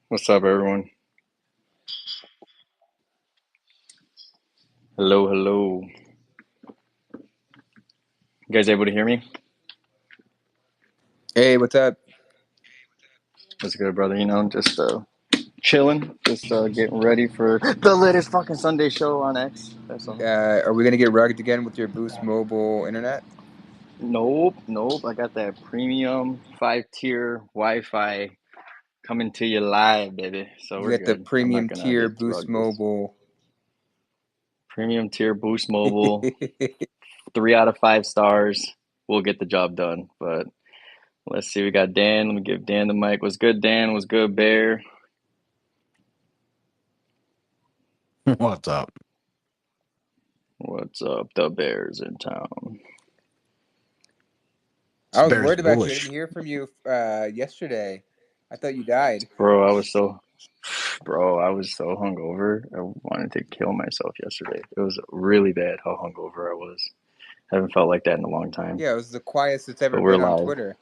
What's up, everyone? Hello, hello. You guys able to hear me? Hey, what's up? What's good, brother? Just chilling, just getting ready for the latest fucking Sunday show on X. That's all. Are we gonna get rugged again with your Boost Mobile internet? Nope, nope. I got that premium 5 tier Wi-Fi coming to you live, baby. So You we're got the good. I'm not premium gonna tier get Boost drugged this. Mobile. Premium tier Boost Mobile, 3 out of 5 stars. We'll get the job done. But let's see. We got Dan. Let me give Dan the mic. What's good, Dan? What's good, Bear? What's up? What's up? The Bears in town. This I was bear's worried about you. I didn't bullish. hear from you yesterday. I thought you died. Bro, I was so hungover. I wanted to kill myself yesterday. It was really bad how hungover I was. I haven't felt like that in a long time. Yeah, it was the quietest it's ever But we're been on alive. Twitter.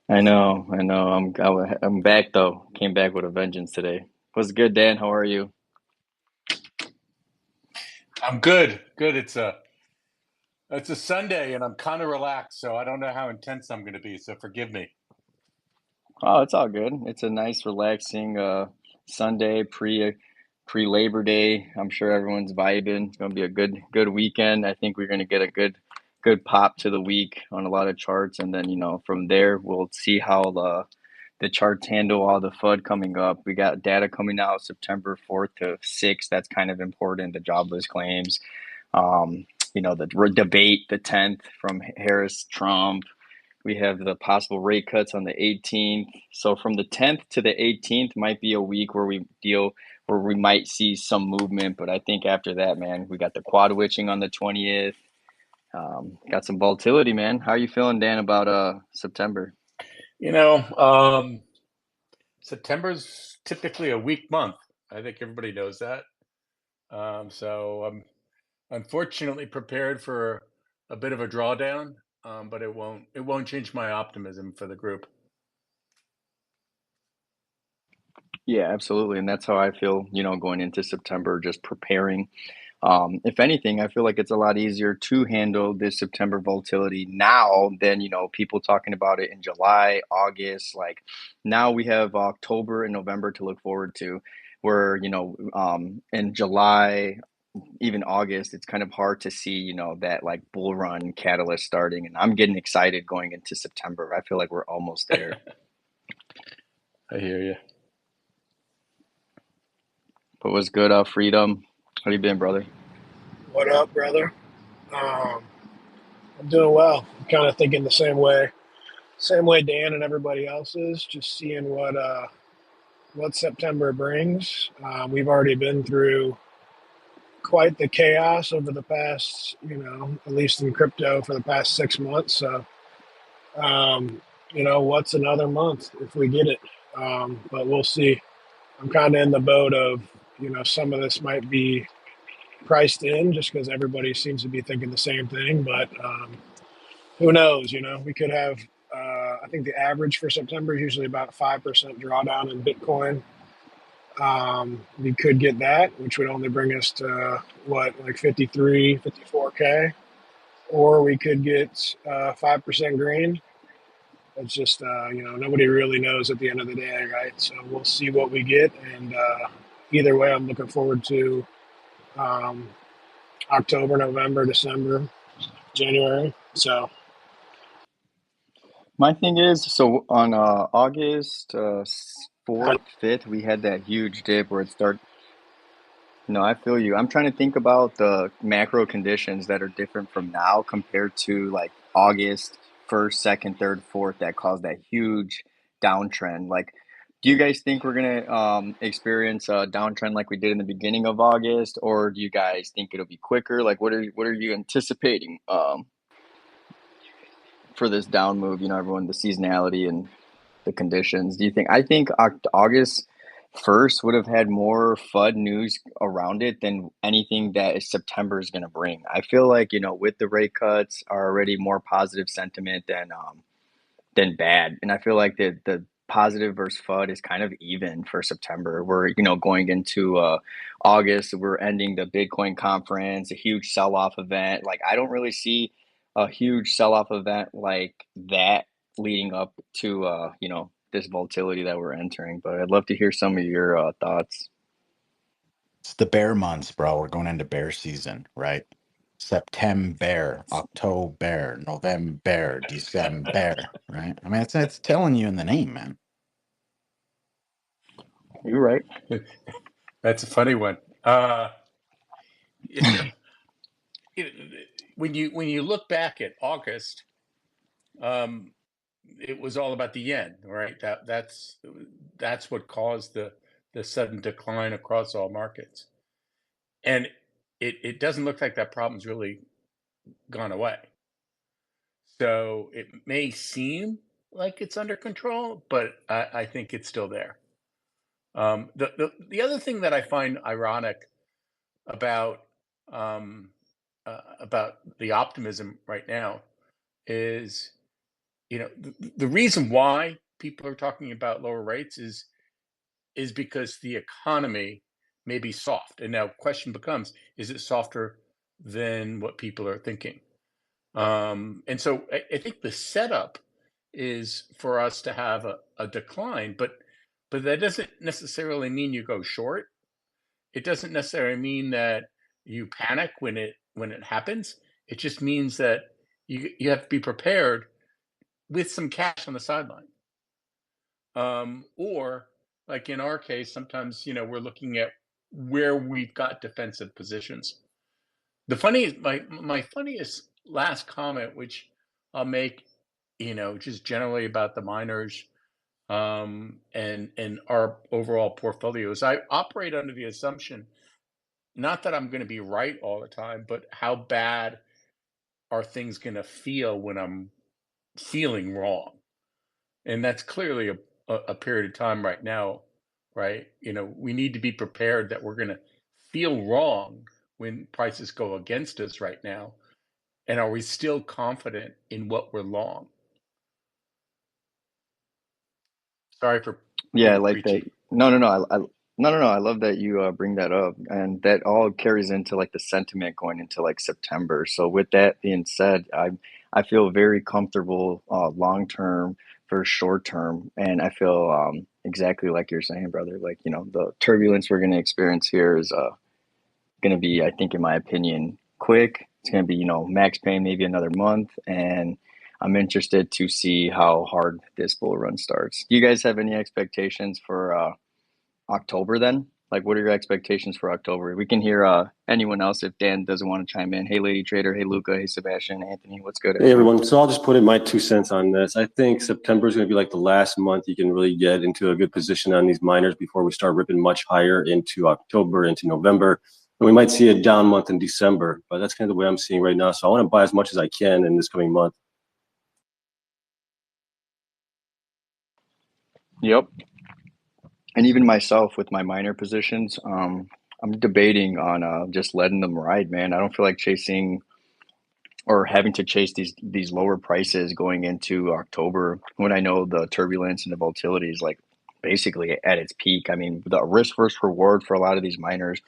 I know, I know. I'm back though. Came back with a vengeance today. What's good, Dan? How are you? I'm good. Good. It's a Sunday and I'm kind of relaxed, so I don't know how intense I'm going to be, so forgive me. Oh, it's all good. It's a nice, relaxing Sunday pre Labor Day. I'm sure everyone's vibing. It's gonna be a good weekend. I think we're gonna get a good pop to the week on a lot of charts, and then from there we'll see how the charts handle all the FUD coming up. We got data coming out September 4th to 6th. That's kind of important. The jobless claims. Um, the debate the 10th from Harris Trump. We have the possible rate cuts on the 18th. So from the 10th to the 18th might be a week where we might see some movement. But I think after that, man, we got the quad witching on the 20th. Got some volatility, man. How are you feeling, Dan, about September? You know, um, September's typically a weak month. I think everybody knows that. So I'm unfortunately prepared for a bit of a drawdown, but it won't change my optimism for the group. Yeah, absolutely. And that's how I feel, going into September, just preparing. If anything, I feel like it's a lot easier to handle this September volatility now than, people talking about it in July, August. Like now we have October and November to look forward to, where, in July, even August, it's kind of hard to see, that like bull run catalyst starting. And I'm getting excited going into September. I feel like we're almost there. I hear you. But what's good, Freedom? How you been, brother? What up, brother? Um, I'm doing well. I'm kind of thinking the same way Dan and everybody else is. Just seeing what September brings. We've already been through quite the chaos over the past, at least in crypto for the past 6 months. So, um, what's another month if we get it? But we'll see. I'm kind of in the boat of, some of this might be priced in just because everybody seems to be thinking the same thing, but. Who knows? We could have. I think the average for September is usually about 5% drawdown in Bitcoin. We could get that, which would only bring us to what, like 53, 54K, or we could get 5% green. It's just nobody really knows at the end of the day, right? So we'll see what we get, and either way, I'm looking forward to um, October, November, December, January. So My thing is, so on August 4th, 5th, we had that huge dip where it started. No, I feel you. I'm trying to think about the macro conditions that are different from now compared to like August 1st, 2nd, 3rd, 4th that caused that huge downtrend. Like, do you guys think we're gonna experience a downtrend like we did in the beginning of August, or do you guys think it'll be quicker? Like, what are you anticipating for this down move? Everyone, the seasonality and the conditions. Do you think? I think August 1st would have had more FUD news around it than anything that September is going to bring. I feel like with the rate cuts are already more positive sentiment than bad, and I feel like the positive versus FUD is kind of even for September. We're, going into August, we're ending the Bitcoin conference, a huge sell-off event. Like, I don't really see a huge sell-off event like that leading up to, this volatility that we're entering. But I'd love to hear some of your thoughts. It's the bear months, bro. We're going into bear season, right? September, October, November, December, right? I mean, it's telling you in the name, man. You're right. That's a funny one. When you look back at August, it was all about the yen, right? That's what caused the sudden decline across all markets, and it doesn't look like that problem's really gone away. So it may seem like it's under control, but I think it's still there. The other thing that I find ironic about the optimism right now is, the reason why people are talking about lower rates is because the economy may be soft. And now question becomes, is it softer than what people are thinking? And so I think the setup is for us to have a decline, but that doesn't necessarily mean you go short. It doesn't necessarily mean that you panic when it happens. It just means that you have to be prepared with some cash on the sideline. Or like in our case, sometimes, we're looking at where we've got defensive positions. My funniest last comment, which I'll make, just generally about the miners, and our overall portfolios. I operate under the assumption, not that I'm going to be right all the time, but how bad are things going to feel when I'm feeling wrong? And that's clearly a period of time right now, right? We need to be prepared that we're going to feel wrong when prices go against us right now. And are we still confident in what we're long? Sorry for Yeah, I like preachy. that. No. I love that you bring that up, and that all carries into like the sentiment going into like September. So with that being said, I feel very comfortable long term for short term, and I feel exactly like you're saying, brother. Like, the turbulence we're going to experience here is going to be, I think, in my opinion, quick. It's going to be, max paying maybe another month, and I'm interested to see how hard this bull run starts. Do you guys have any expectations for October then? Like, what are your expectations for October? We can hear anyone else if Dan doesn't want to chime in. Hey, Lady Trader. Hey, Luca. Hey, Sebastian. Anthony. What's good? Hey, everyone. So I'll just put in my 2 cents on this. I think September is going to be like the last month you can really get into a good position on these miners before we start ripping much higher into October, into November. And we might see a down month in December, but that's kind of the way I'm seeing right now. So I want to buy as much as I can in this coming month. Yep. And even myself with my minor positions, I'm debating on just letting them ride, man. I don't feel like chasing or having to chase these lower prices going into October when I know the turbulence and the volatility is like basically at its peak. I mean, the risk versus reward for a lot of these miners,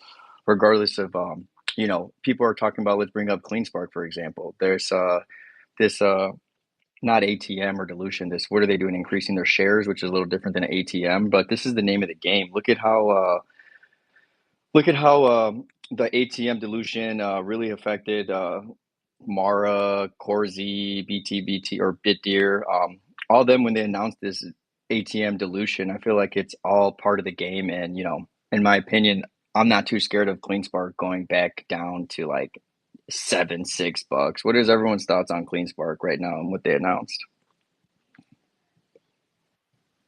regardless of people are talking about, let's bring up CleanSpark for example. There's this not ATM or dilution. This, what are they doing? Increasing their shares, which is a little different than ATM, but this is the name of the game. Look at how the ATM dilution really affected Mara, Corzi, BTBT, or Bitdeer. All of them, when they announced this ATM dilution, I feel like it's all part of the game. And, in my opinion, I'm not too scared of CleanSpark going back down to like $7-6. What is everyone's thoughts on CleanSpark right now and what they announced?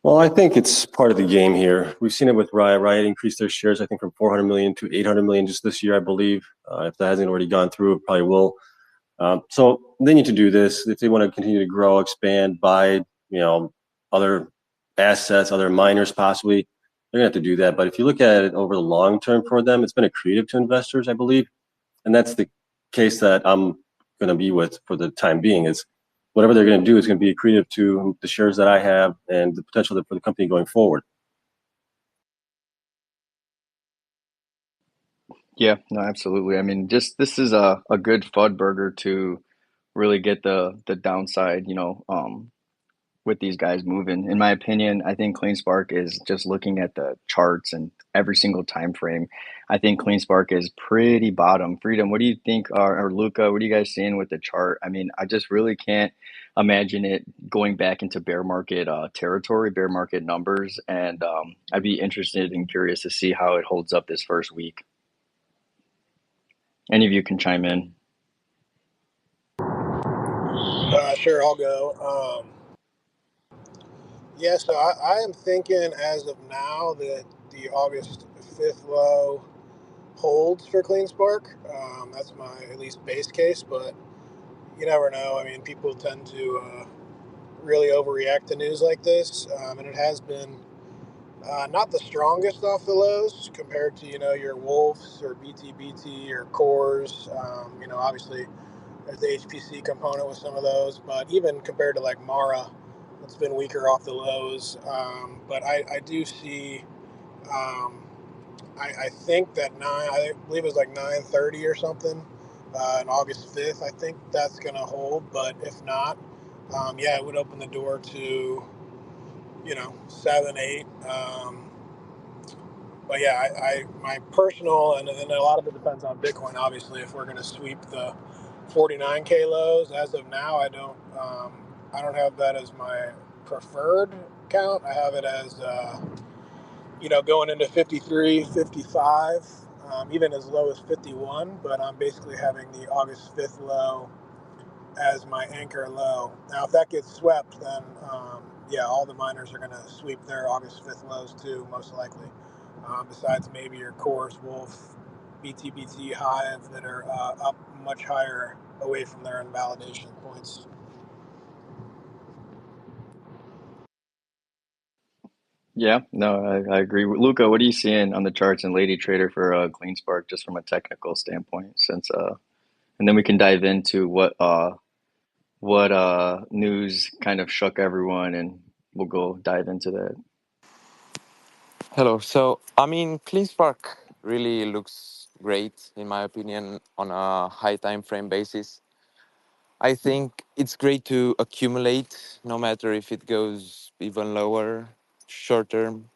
Well, I think it's part of the game here. We've seen it with Riot. Riot increased their shares, I think, from 400 million to 800 million just this year, I believe. If that hasn't already gone through, it probably will. So they need to do this if they want to continue to grow, expand, buy, other assets, other miners possibly. They're going to have to do that. But if you look at it over the long term for them, it's been accretive to investors, I believe. And that's the case that I'm going to be with for the time being is whatever they're going to do is going to be accretive to the shares that I have and the potential for the company going forward. Yeah, no, absolutely. I mean, just this is a good FUD burger to really get the downside, with these guys moving. In my opinion, I think CleanSpark is just looking at the charts and every single time frame. I think CleanSpark is pretty bottom. Freedom, what do you think, or Luca, what are you guys seeing with the chart? I mean, I just really can't imagine it going back into bear market territory, bear market numbers, and I'd be interested and curious to see how it holds up this first week. Any of you can chime in. Sure, I'll go. Yeah, so I am thinking as of now that the August 5th low holds for CleanSpark. That's my at least base case, but you never know. I mean, people tend to really overreact to news like this, and it has been not the strongest off the lows compared to your Wolves or BTBT or Cores. Obviously there's the HPC component with some of those, but even compared to like Mara, it's been weaker off the lows. But I do see. Um, I think that I believe it was like 9:30 or something, on August 5th. I think that's going to hold, but if not, yeah, it would open the door to 7, 8. But yeah, my personal, and then a lot of it depends on Bitcoin. Obviously, if we're going to sweep the 49K lows, as of now, I don't have that as my preferred count. I have it as going into 53, 55, even as low as 51. But I'm basically having the August 5th low as my anchor low. Now, if that gets swept, then yeah, all the miners are going to sweep their August 5th lows too, most likely. Besides maybe your Cores, Wolf, BTBT, Hive that are up much higher away from their invalidation points. Yeah, no, I agree. Luca, what are you seeing on the charts and Lady Trader for CleanSpark, just from a technical standpoint? And then we can dive into what news kind of shook everyone, and we'll go dive into that. Hello. So, I mean, CleanSpark really looks great, in my opinion, on a high time frame basis. I think it's great to accumulate, no matter if it goes even lower, short term.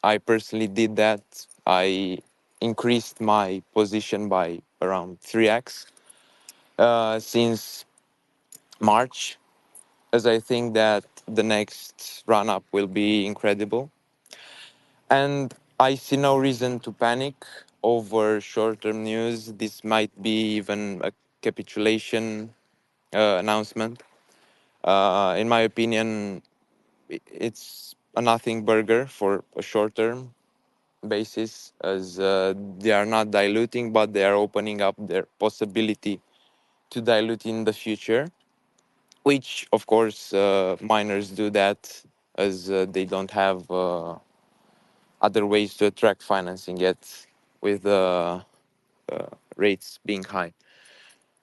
I personally did that. I increased my position by around 3x since March, as I think that the next run up will be incredible. And I see no reason to panic over short-term news. This might be even a capitulation announcement. In my opinion, it's a nothing burger for a short-term basis, as they are not diluting, but they are opening up their possibility to dilute in the future, which, of course, miners do that as they don't have other ways to attract financing yet with the rates being high.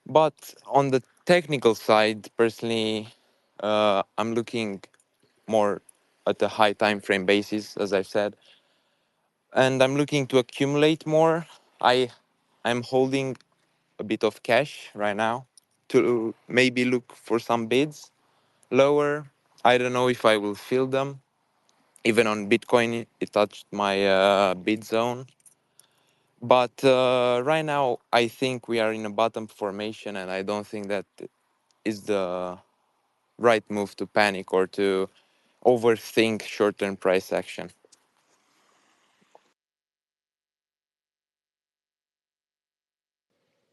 But on the technical side, personally, I'm looking more at a high time frame basis, as I've said, and I'm looking to accumulate more. I'm holding a bit of cash right now to maybe look for some bids lower. I don't know if I will fill them. Even on Bitcoin, it touched my bid zone. But right now, I think we are in a bottom formation, and I don't think that is the right move to panic or to overthink short-term price action.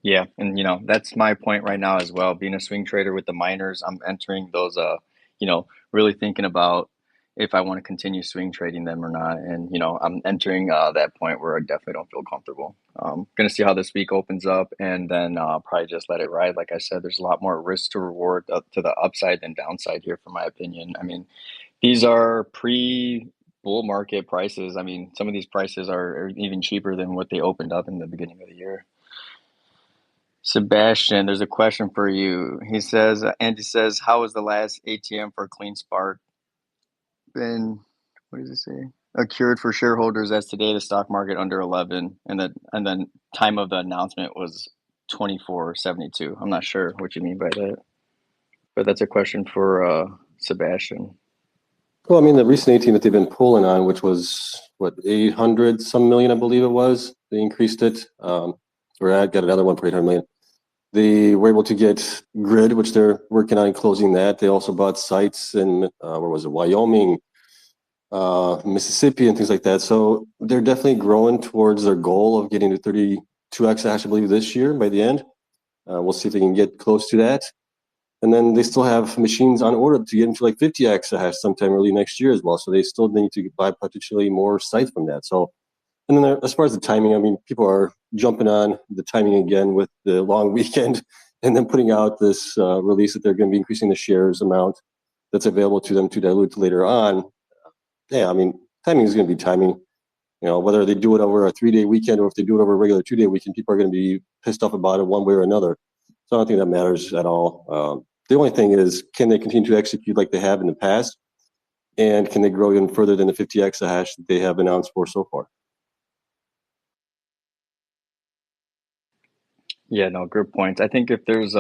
Yeah, and that's my point right now as well. Being a swing trader with the miners, I'm entering those really thinking about if I want to continue swing trading them or not. And I'm entering that point where I definitely don't feel comfortable. Gonna see how this week opens up, and then probably just let it ride. Like I said, there's a lot more risk to reward to the upside than downside here, for my opinion. I mean, these are pre-bull market prices. I mean, some of these prices are even cheaper than what they opened up in the beginning of the year. Sebastian, there's a question for you. He says, Andy says, how was the last ATM for CleanSpark been, what does it say? Accrued for shareholders as today the stock market under 11, and then time of the announcement was 24.72. I'm not sure what you mean by that, but that's a question for Sebastian. Well, I mean, the recent ATM that they've been pulling on, which was what, 800 some million, I believe it was. They increased it. Or I got another one for 800 million. They were able to get Grid, which they're working on closing that. They also bought sites in where was it, Wyoming, Mississippi, and things like that. So they're definitely growing towards their goal of getting to 32 exahash, I believe, this year by the end. We'll see if they can get close to that. And then they still have machines on order to get into like 50 exahash sometime early next year as well. So they still need to buy potentially more sites from that. So, and then as far as the timing, I mean, people are jumping on the timing again with the long weekend and then putting out this release that they're going to be increasing the shares amount that's available to them to dilute later on. Yeah, I mean, timing is going to be timing. You know, whether they do it over a 3-day weekend or if they do it over a regular 2-day weekend, people are going to be pissed off about it one way or another. So I don't think that matters at all. The only thing is, can they continue to execute like they have in the past? And can they grow even further than the 50 exahash that they have announced for so far? Yeah, no, good points. I think if there's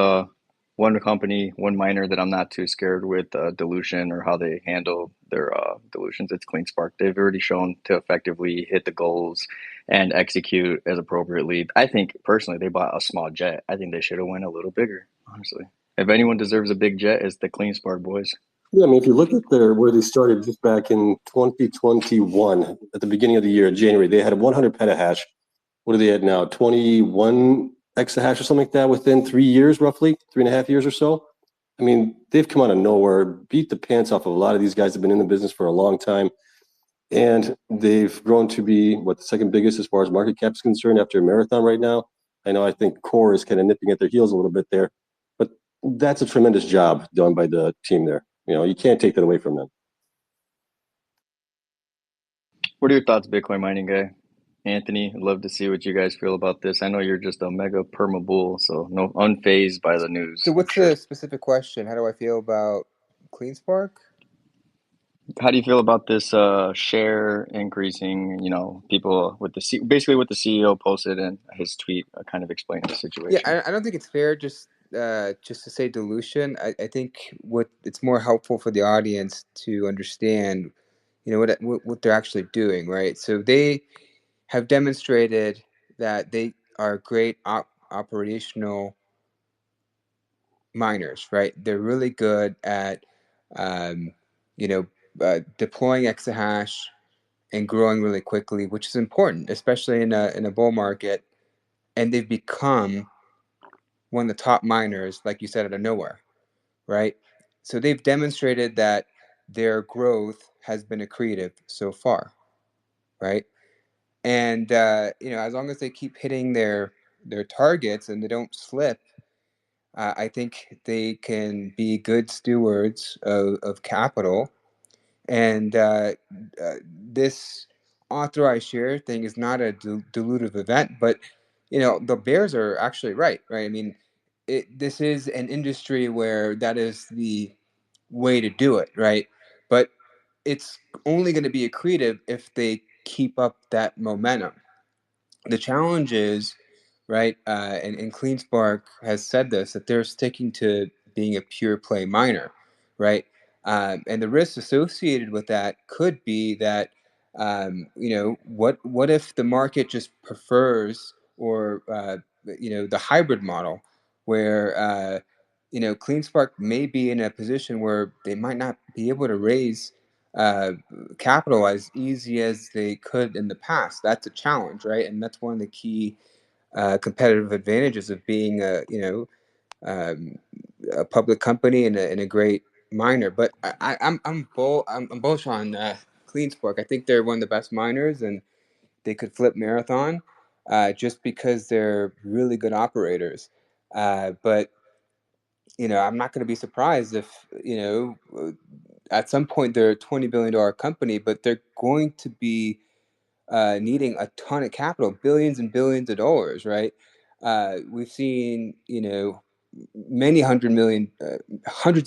one company, one miner that I'm not too scared with dilution or how they handle their dilutions, it's CleanSpark. They've already shown to effectively hit the goals and execute as appropriately. I think personally they bought a small jet. I think they should have went a little bigger, honestly. If anyone deserves a big jet, it's the CleanSpark boys. Yeah, I mean, if you look at where they started just back in 2021, at the beginning of the year, January, they had 100 petahash. What are they at now? 21 exahash or something like that within 3 years, roughly 3.5 years or so. I mean, they've come out of nowhere, beat the pants off of a lot of these guys that have been in the business for a long time. And they've grown to be what, the second biggest as far as market cap is concerned after Marathon right now. I think Core is kind of nipping at their heels a little bit there, but that's a tremendous job done by the team there. You know, you can't take that away from them. What are your thoughts, Bitcoin mining guy? Anthony, I'd love to see what you guys feel about this. I know you're just a mega perma bull, so no unfazed by the news. So what's the specific question? How do I feel about CleanSpark? How do you feel about this share increasing? You know, people with basically what the CEO posted in his tweet, kind of explaining the situation. Yeah, I don't think it's fair just to say dilution. I think it's more helpful for the audience to understand, you know, what they're actually doing, right? So they have demonstrated that they are great operational miners, right? They're really good at, you know, deploying exahash and growing really quickly, which is important, especially in a bull market. And they've become one of the top miners, like you said, out of nowhere, right? So they've demonstrated that their growth has been accretive so far, right? And you know, as long as they keep hitting their targets and they don't slip, I think they can be good stewards of capital. And this authorized share thing is not a dilutive event, but you know, the bears are actually right? I mean, this is an industry where that is the way to do it, right? But it's only going to be accretive if they keep up that momentum. The challenge is, right, and CleanSpark has said this, that they're sticking to being a pure play miner, right? And the risks associated with that could be that, you know, what if the market just prefers, or you know, the hybrid model, where you know, CleanSpark may be in a position where they might not be able to raise uh, capital as easy as they could in the past. That's a challenge, right? And that's one of the key competitive advantages of being a public company and a great miner. But I'm bullish on CleanSpark. I think they're one of the best miners, and they could flip Marathon just because they're really good operators. But you know, I'm not going to be surprised if, you know, at some point they're a $20 billion company, but they're going to be needing a ton of capital, billions and billions of dollars, right? We've seen, many hundreds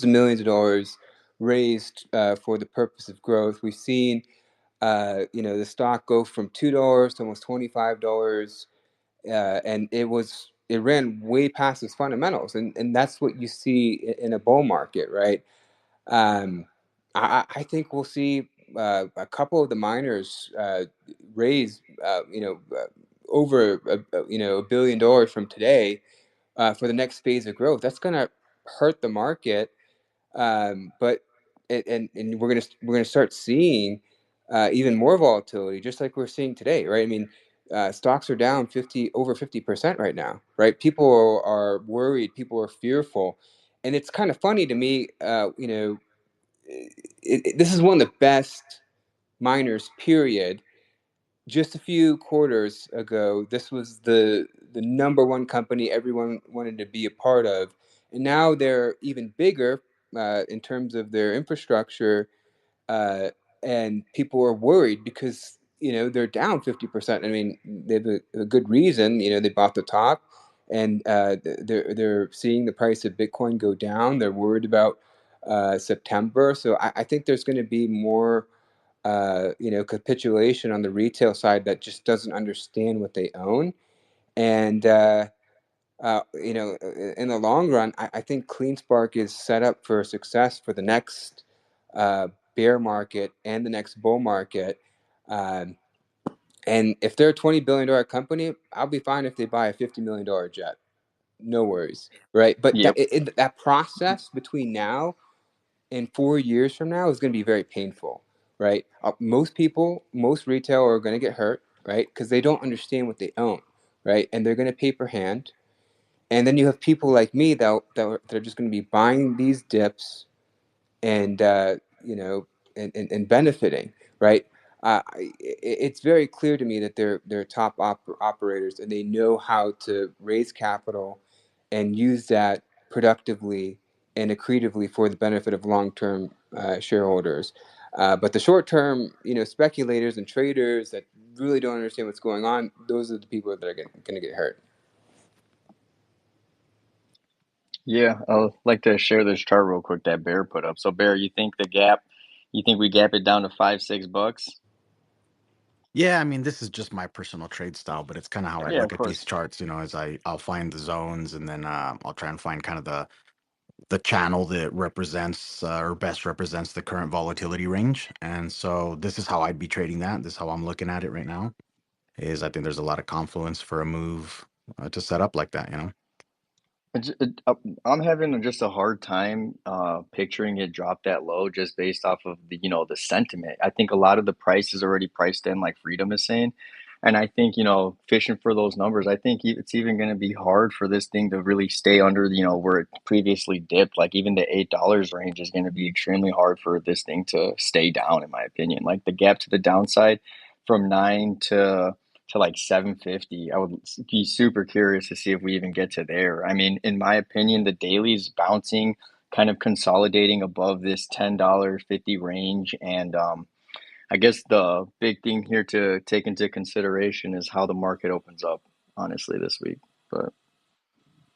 of millions of dollars raised for the purpose of growth. We've seen, the stock go from $2 to almost $25, and it ran way past its fundamentals, and that's what you see in a bull market, right? Um, I think we'll see a couple of the miners raise, over $1 billion from today for the next phase of growth. That's going to hurt the market, but and we're gonna start seeing even more volatility, just like we're seeing today, right? I mean, stocks are down over 50% right now, right? People are worried, people are fearful, and it's kind of funny to me. This is one of the best miners, period. Just a few quarters ago, this was the number one company everyone wanted to be a part of, and now they're even bigger in terms of their infrastructure, uh, and people are worried because they're down 50%. I mean, they have a good reason. They bought the top, and they're seeing the price of Bitcoin go down. They're worried about September, so I think there's going to be more capitulation on the retail side that just doesn't understand what they own. And, in the long run, I think CleanSpark is set up for success for the next bear market and the next bull market. Um, and if they're a $20 billion company, I'll be fine if they buy a $50 million jet. No worries, right? But Yep. that process between now and 4 years from now is going to be very painful, right? Most retail are going to get hurt, right? Because they don't understand what they own, right? And they're going to pay per hand. And then you have people like me that are just going to be buying these dips and and benefiting, right? It's very clear to me that they're top operators, and they know how to raise capital and use that productively and accretively for the benefit of long-term shareholders. But the short-term, speculators and traders that really don't understand what's going on, those are the people that are going to get hurt. Yeah, I'd like to share this chart real quick that Bear put up. So Bear, you think we gap it down to $5-6? Yeah, I mean, this is just my personal trade style, but it's kind of how I Yeah, look of at these course. charts. As I'll find the zones, and then I'll try and find kind of the channel that represents or best represents the current volatility range. And so this is how I'd be trading that. This is how I'm looking at it right now. I think there's a lot of confluence for a move to set up like that. I'm having just a hard time picturing it drop that low just based off of the sentiment. I think a lot of the price is already priced in, like Freedom is saying. And I think, fishing for those numbers, I think it's even going to be hard for this thing to really stay under, where it previously dipped. Like even the $8 range is going to be extremely hard for this thing to stay down, in my opinion. Like the gap to the downside from 9 to like 750. I would be super curious to see if we even get to there. I mean, in my opinion, the daily's bouncing, kind of consolidating above this $10.50 range. And I guess the big thing here to take into consideration is how the market opens up, honestly, this week. But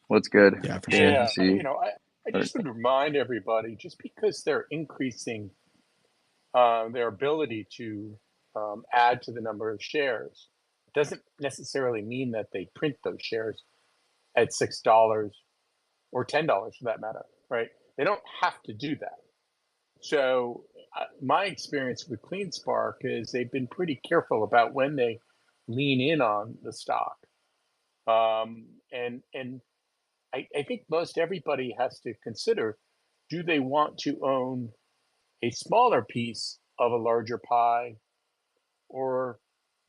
what's good, Yeah, for Dan? sure. Yeah, See, I just would remind everybody, just because they're increasing their ability to add to the number of shares doesn't necessarily mean that they print those shares at $6 or $10 for that matter, right? They don't have to do that. So my experience with CleanSpark is they've been pretty careful about when they lean in on the stock. And I think most everybody has to consider, do they want to own a smaller piece of a larger pie, or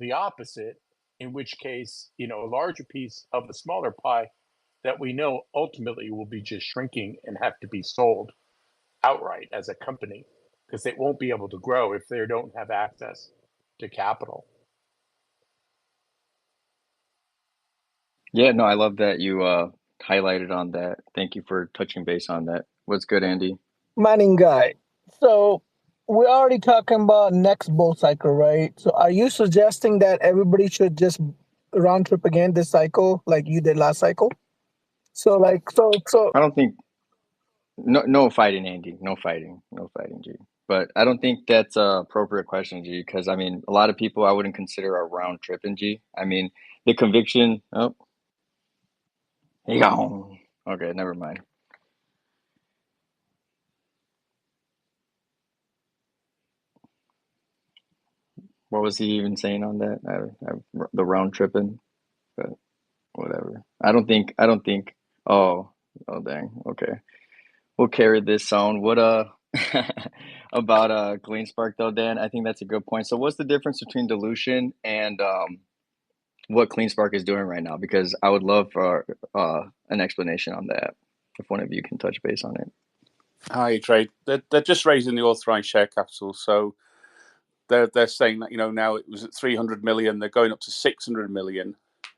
the opposite, in which case, a larger piece of a smaller pie that we know ultimately will be just shrinking and have to be sold outright as a company because they won't be able to grow if they don't have access to capital. yeah, no, I love that you highlighted on that. Thank you for touching base on that. What's good, Andy? Mining guy. So we're already talking about next bull cycle, right? So are you suggesting that everybody should just round trip again this cycle, like you did last cycle? So like so I don't think no fighting, Andy. No fighting. No fighting, G. But I don't think that's a appropriate question, G, because I mean a lot of people I wouldn't consider a round trip in G. I mean the conviction. Oh, yeah. Okay, never mind. What was he even saying on that? The round tripping, but whatever. I don't think. Oh, oh, dang. Okay, we'll carry this sound. What about Clean Spark though, Dan? I think that's a good point. So, what's the difference between dilution and what Clean Spark is doing right now? Because I would love for an explanation on that. If one of you can touch base on it. Hi, Trade. They're just raising the authorized share capital, so they're saying that now it was at 300 million, they're going up to 600 million,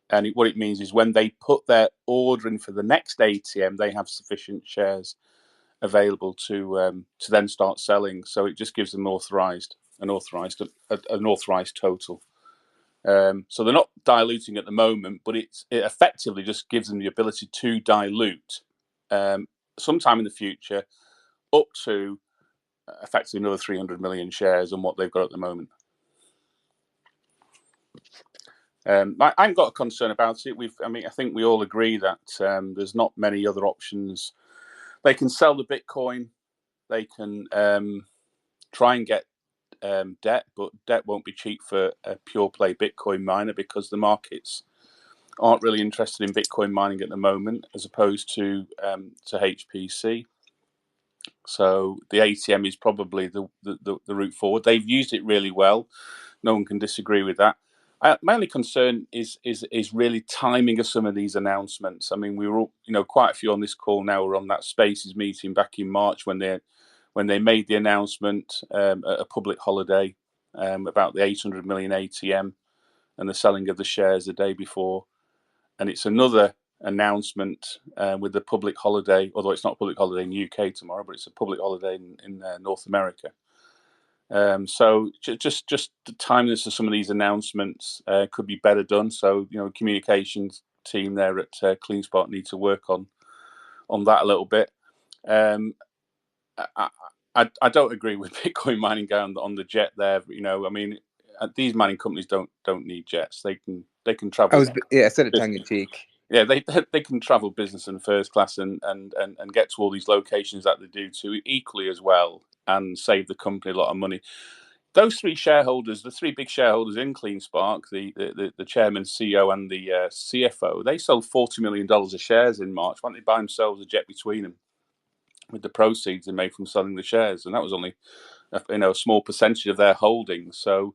and what it means is when they put their order in for the next ATM, they have sufficient shares available to then start selling. So it just gives them an authorized total. So they're not diluting at the moment, but it effectively just gives them the ability to dilute sometime in the future up to effectively another 300 million shares on what they've got at the moment. I haven't got a concern about it. I think we all agree that there's not many other options. They can sell the Bitcoin. They can try and get debt, but debt won't be cheap for a pure play Bitcoin miner because the markets aren't really interested in Bitcoin mining at the moment, as opposed to HPC. So the ATM is probably the route forward. They've used it really well. No one can disagree with that. My only concern is really timing of some of these announcements. I mean, we were all, quite a few on this call now were on that Spaces meeting back in March when they made the announcement at a public holiday about the 800 million ATM and the selling of the shares the day before. And it's another announcement with the public holiday, although it's not a public holiday in the UK tomorrow, but it's a public holiday in North America. So just the timeliness of some of these announcements could be better done. So communications team there at CleanSpark need to work on that a little bit. I don't agree with Bitcoin mining going on the jet there. I mean, these mining companies don't need jets. They can travel. I said it tongue in cheek. Yeah, they can travel business and first class and get to all these locations that they do to equally as well and save the company a lot of money. Those three shareholders, the three big shareholders in CleanSpark, the chairman, CEO, and the CFO, they sold $40 million of shares in March. Why don't they buy themselves a jet between them with the proceeds they made from selling the shares? And that was only a small percentage of their holdings. So,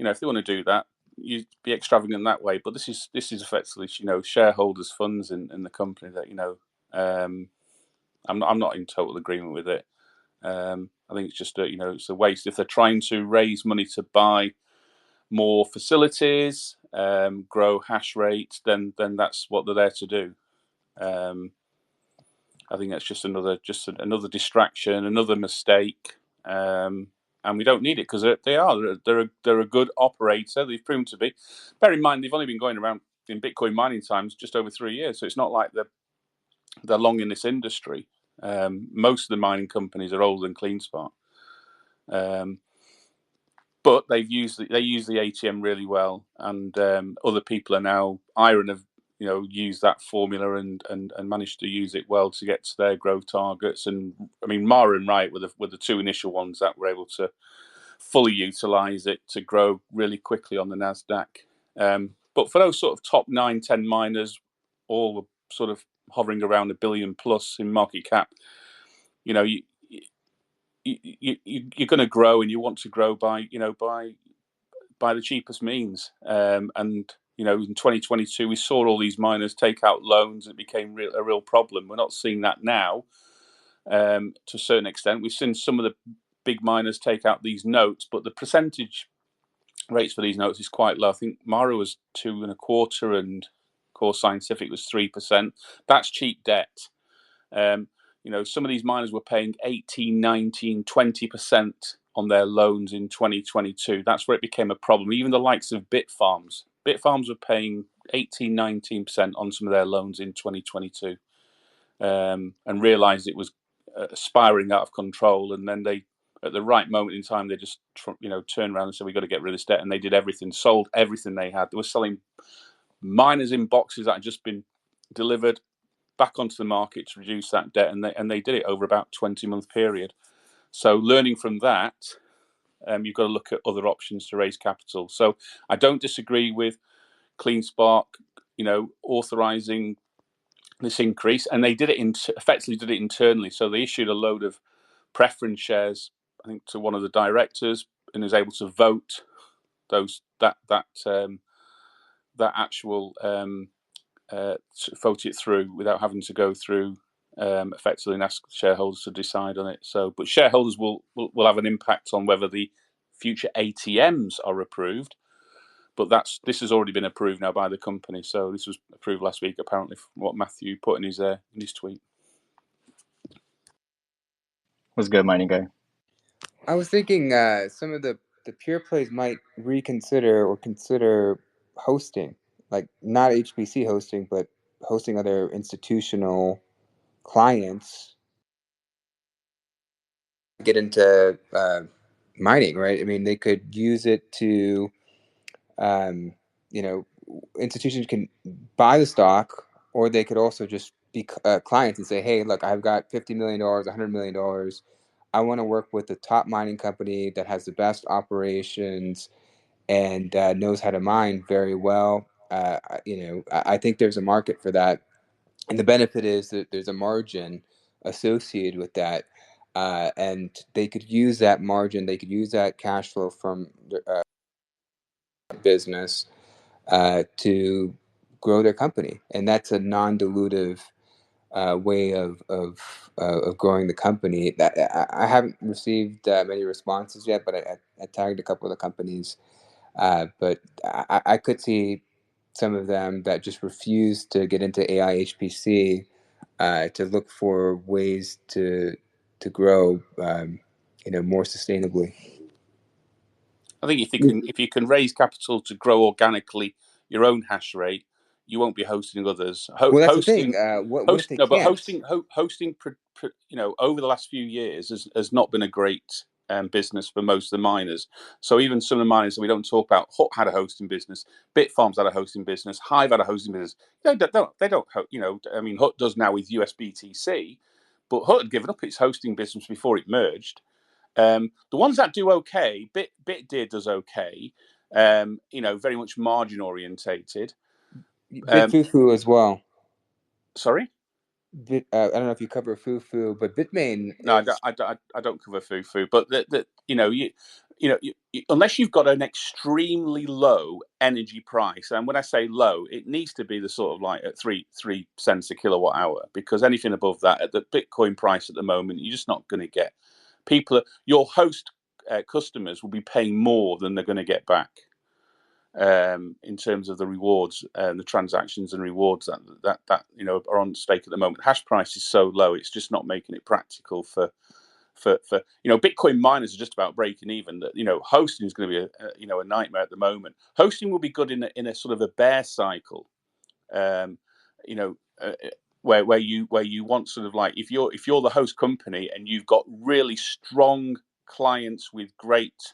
if they want to do that, you'd be extravagant that way. But this is effectively, shareholders' funds in the company that, I'm not in total agreement with it. I think it's just it's a waste. If they're trying to raise money to buy more facilities, grow hash rate, then that's what they're there to do. I think that's just another distraction, another mistake, and we don't need it because they're a good operator. They've proven to be. Bear in mind, they've only been going around in Bitcoin mining times just over 3 years, so it's not like they're long in this industry. Most of the mining companies are older than CleanSpark, but they use the ATM really well, and other people are now. Iron have used that formula and managed to use it well to get to their growth targets. And I mean, Mara and Riot were the two initial ones that were able to fully utilize it to grow really quickly on the Nasdaq. But for those sort of top 9-10 miners, all sort of hovering around $1 billion plus in market cap, you're going to grow, and you want to grow by the cheapest means. And in 2022, we saw all these miners take out loans, and it became a real problem. We're not seeing that now. To a certain extent, we've seen some of the big miners take out these notes, but the percentage rates for these notes is quite low. I think Mara was 2.25%, and Core Scientific was 3%. That's cheap debt. Some of these miners were paying 18, 19, 20% on their loans in 2022. That's where it became a problem. Even the likes of Bitfarms, Bitfarms were paying 18, 19% on some of their loans in 2022, and realised it was spiraling out of control. And then they, at the right moment in time, they just turned around and said, "We've got to get rid of this debt." And they did everything, sold everything they had. They were selling miners in boxes that had just been delivered back onto the market to reduce that debt, and they did it over about 20-month period. So learning from that, you've got to look at other options to raise capital. So I don't disagree with CleanSpark, authorizing this increase, and they did it effectively did it internally. So they issued a load of preference shares, I think, to one of the directors, and was able to vote that actual vote it through without having to go through effectively and ask shareholders to decide on it. So, but shareholders will have an impact on whether the future ATMs are approved. But this has already been approved now by the company. So this was approved last week, apparently, from what Matthew put in his tweet. Was good, Mining Guy. I was thinking some of the pure plays might reconsider or consider hosting, like not HPC hosting, but hosting other institutional clients. Get into mining, right? I mean, they could use it to, institutions can buy the stock, or they could also just be clients and say, "Hey, look, I've got $50 million, $100 million. I want to work with the top mining company that has the best operations and knows how to mine very well." I think there's a market for that, and the benefit is that there's a margin associated with that, and they could use that margin. They could use that cash flow from the business to grow their company, and that's a non-dilutive way of growing the company. That I haven't received many responses yet, but I tagged a couple of the companies. But I could see some of them that just refuse to get into AI HPC to look for ways to grow, more sustainably. I think if you can raise capital to grow organically your own hash rate, you won't be hosting others. Well, that's hosting, the thing. What if they can't? But hosting, over the last few years has not been a great business for most of the miners. So even some of the miners that we don't talk about, Hut had a hosting business, Bitfarms had a hosting business, Hive had a hosting business. They don't. I mean, Hut does now with USBTC, but Hut had given up its hosting business before it merged. The ones that do okay, Bitdeer does okay. Very much margin orientated. BitFuFu as well. Sorry, I don't know if you cover Fufu, but Bitmain. No, I don't cover Fufu. But unless you've got an extremely low energy price, and when I say low, it needs to be the sort of like at 3 cents a kilowatt hour, because anything above that at the Bitcoin price at the moment, you're just not going to get. Your host customers will be paying more than they're going to get back in terms of the rewards and the transactions and rewards that are on stake at the moment. Hash price is so low, it's just not making it practical for Bitcoin miners are just about breaking even. That hosting is going to be a nightmare at the moment. Hosting will be good in a sort of a bear cycle, where you want sort of like if you're the host company and you've got really strong clients with great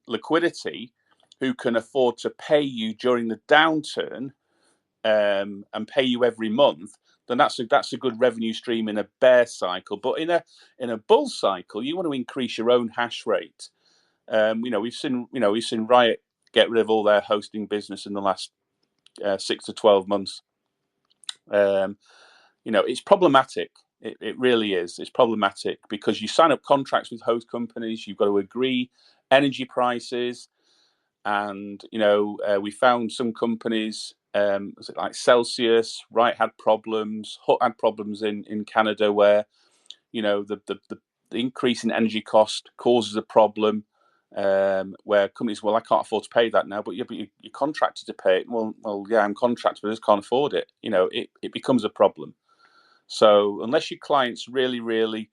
liquidity who can afford to pay you during the downturn and pay you every month, then that's a good revenue stream in a bear cycle. But in a bull cycle, you want to increase your own hash rate. We've seen Riot get rid of all their hosting business in the last 6 to 12 months. It's problematic. It really is. It's problematic because you sign up contracts with host companies. You've got to agree energy prices, and we found some companies, was it like Celsius, Riot had problems, Hut had problems in Canada where the increase in energy cost causes a problem. Where companies, well, I can't afford to pay that now, but you're contracted to pay it. Well, yeah, I'm contracted, but I just can't afford it. It becomes a problem. So unless your clients really, really,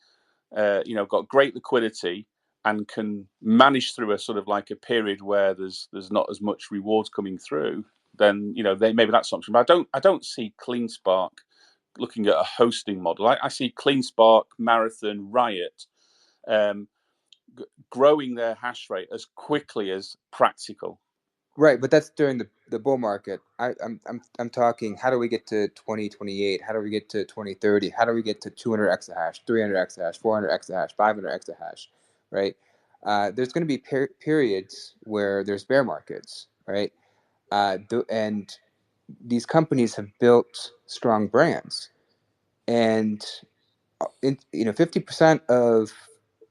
got great liquidity and can manage through a sort of like a period where there's not as much rewards coming through, then maybe that's something. But I don't see CleanSpark looking at a hosting model. I see CleanSpark, Marathon, Riot growing their hash rate as quickly as practical. Right, but that's during the bull market. I'm talking. How do we get to 2028? How do we get to 2030? How do we get to 200 exahash, 300 exahash, 400 exahash, 500 exahash? Right. There's going to be periods where there's bear markets, right? And these companies have built strong brands, and 50% of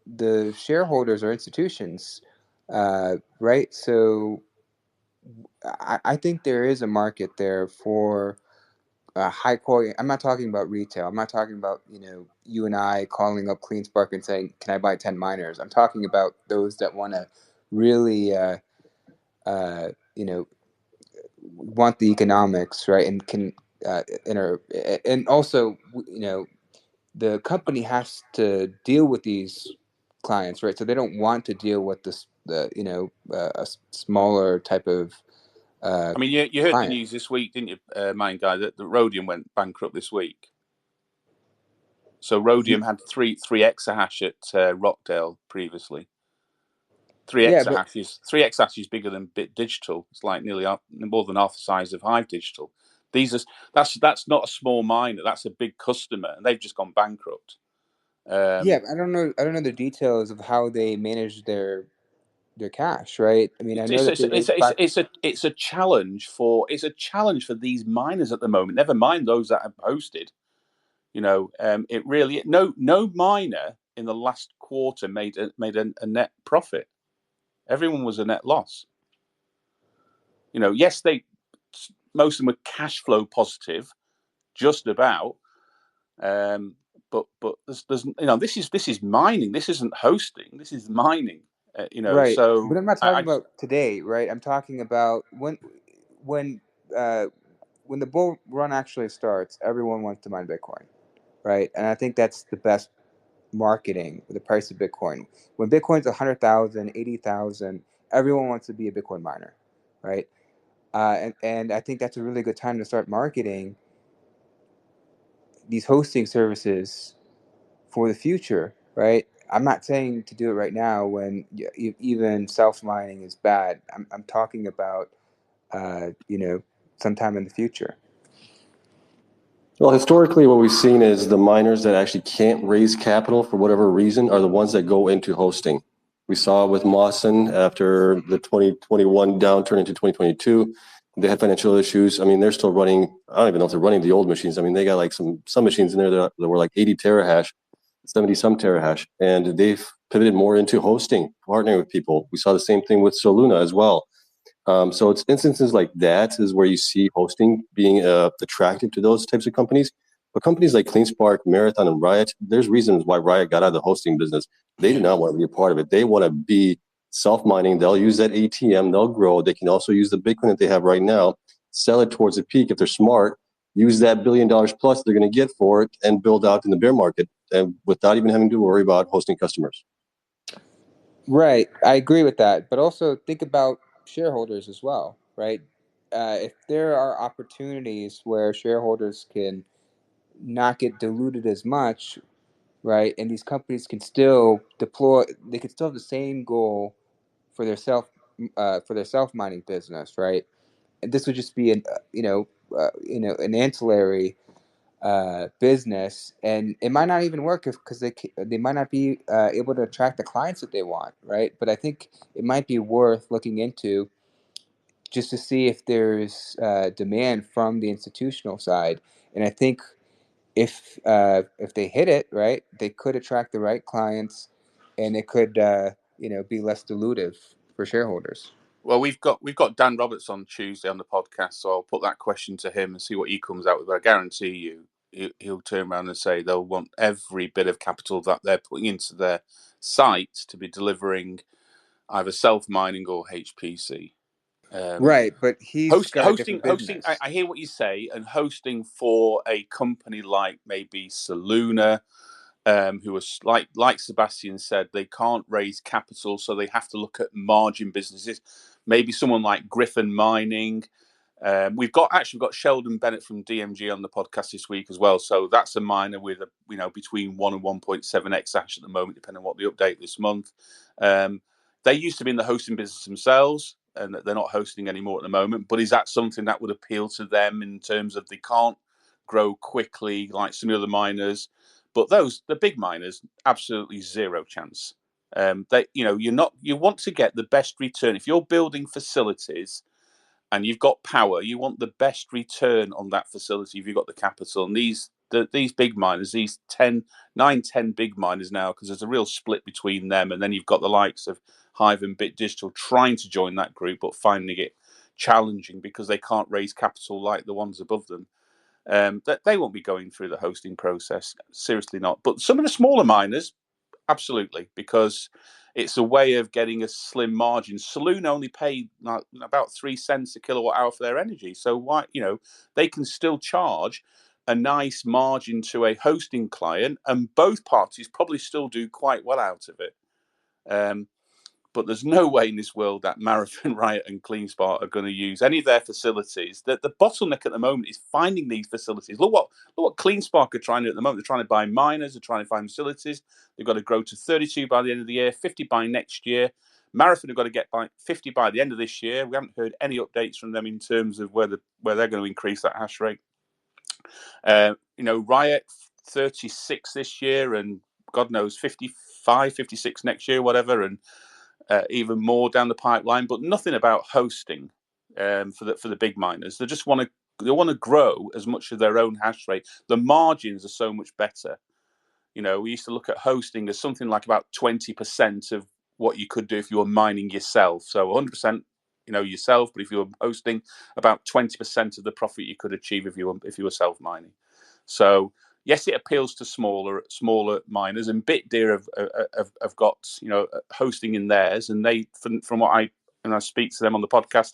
the shareholders are institutions, right? So I think there is a market there for high quality. I'm not talking about retail. I'm not talking about you and I calling up CleanSpark and saying, "Can I buy 10 miners?" I'm talking about those that want to really, want the economics, right, and can and also the company has to deal with these clients, right? So they don't want to deal with a smaller type of I mean, you heard client. the news this week, didn't you, Mine Guy, that the Rhodium went bankrupt this week. So Rhodium had three exahash at Rockdale previously. 3 exahash is bigger than Bit Digital. It's like nearly more than half the size of Hive Digital. That's not a small miner. That's a big customer, and they've just gone bankrupt. I don't know the details of how they manage their cash, right? I mean, I know that it's a challenge for these miners at the moment. Never mind those that have hosted. It really no miner in the last quarter made a net profit. Everyone was a net loss. Yes, most of them were cash flow positive, just about. But there's this is mining. This isn't hosting. This is mining. Right. So. But I'm not talking about today, right? I'm talking about when the bull run actually starts. Everyone wants to mine Bitcoin, right? And I think that's the best marketing with the price of Bitcoin. When Bitcoin's 100,000, 80,000, everyone wants to be a Bitcoin miner, right? And I think that's a really good time to start marketing these hosting services for the future, right? I'm not saying to do it right now when even self mining is bad. I'm talking about sometime in the future. Well, historically, what we've seen is the miners that actually can't raise capital for whatever reason are the ones that go into hosting. We saw with Mawson after the 2021 downturn into 2022, they had financial issues. I mean, they're still running. I don't even know if they're running the old machines. I mean, they got like some machines in there that were like 80 terahash, 70 some terahash, and they've pivoted more into hosting, partnering with people. We saw the same thing with Soluna as well. So it's instances like that is where you see hosting being attractive to those types of companies. But companies like CleanSpark, Marathon, and Riot, there's reasons why Riot got out of the hosting business. They do not want to be a part of it. They want to be self-mining. They'll use that ATM. They'll grow. They can also use the Bitcoin that they have right now, sell it towards the peak if they're smart, use that $1 billion plus they're going to get for it, and build out in the bear market, and without even having to worry about hosting customers. Right. I agree with that. But also think about shareholders as well, right? If there are opportunities where shareholders can not get diluted as much, right, and these companies can still they can still have the same goal for their self mining business, right? And this would just be an ancillary business, and it might not even work because they might not be able to attract the clients that they want, right? But I think it might be worth looking into just to see if there's demand from the institutional side. And I think if they hit it right, they could attract the right clients, and it could be less dilutive for shareholders. Well, we've got Dan Roberts on Tuesday on the podcast, so I'll put that question to him and see what he comes out with. But I guarantee you, he'll turn around and say they'll want every bit of capital that they're putting into their sites to be delivering either self-mining or HPC. Right, but he's got a different business. I hear what you say, and hosting for a company like maybe Soluna, who are like Sebastian said, they can't raise capital, so they have to look at margin businesses. Maybe someone like Griffin Mining. We've got Sheldon Bennett from DMG on the podcast this week as well. So that's a miner with between 1 and 1.7 exahash at the moment, depending on what the update this month. They used to be in the hosting business themselves, and they're not hosting anymore at the moment. But is that something that would appeal to them in terms of they can't grow quickly like some of the other miners? But the big miners, absolutely zero chance. You want to get the best return if you're building facilities. And you've got power, you want the best return on that facility if you've got the capital. And these big miners, these 10 big miners now, because there's a real split between them. And then you've got the likes of Hive and Bit Digital trying to join that group, but finding it challenging because they can't raise capital like the ones above them. That they won't be going through the hosting process. Seriously not. But some of the smaller miners, absolutely, because it's a way of getting a slim margin. Saloon only paid about 3 cents a kilowatt hour for their energy. So why, they can still charge a nice margin to a hosting client, and both parties probably still do quite well out of it. But there's no way in this world that Marathon, Riot, and CleanSpark are going to use any of their facilities. The bottleneck at the moment is finding these facilities. Look what CleanSpark are trying to do at the moment. They're trying to buy miners. They're trying to find facilities. They've got to grow to 32 by the end of the year, 50 by next year. Marathon have got to get by 50 by the end of this year. We haven't heard any updates from them in terms of where they're going to increase that hash rate. Riot 36 this year, and God knows 55, 56 next year, whatever, and even more down the pipeline, but nothing about hosting for the big miners. They just want to grow as much of their own hash rate. The margins are so much better. We used to look at hosting as something like about 20% of what you could do if you were mining yourself. So 100%, yourself, but if you were hosting, about 20% of the profit you could achieve if you were self mining. So yes, it appeals to smaller miners, and BitDeer have got hosting in theirs, and they from what I speak to them on the podcast,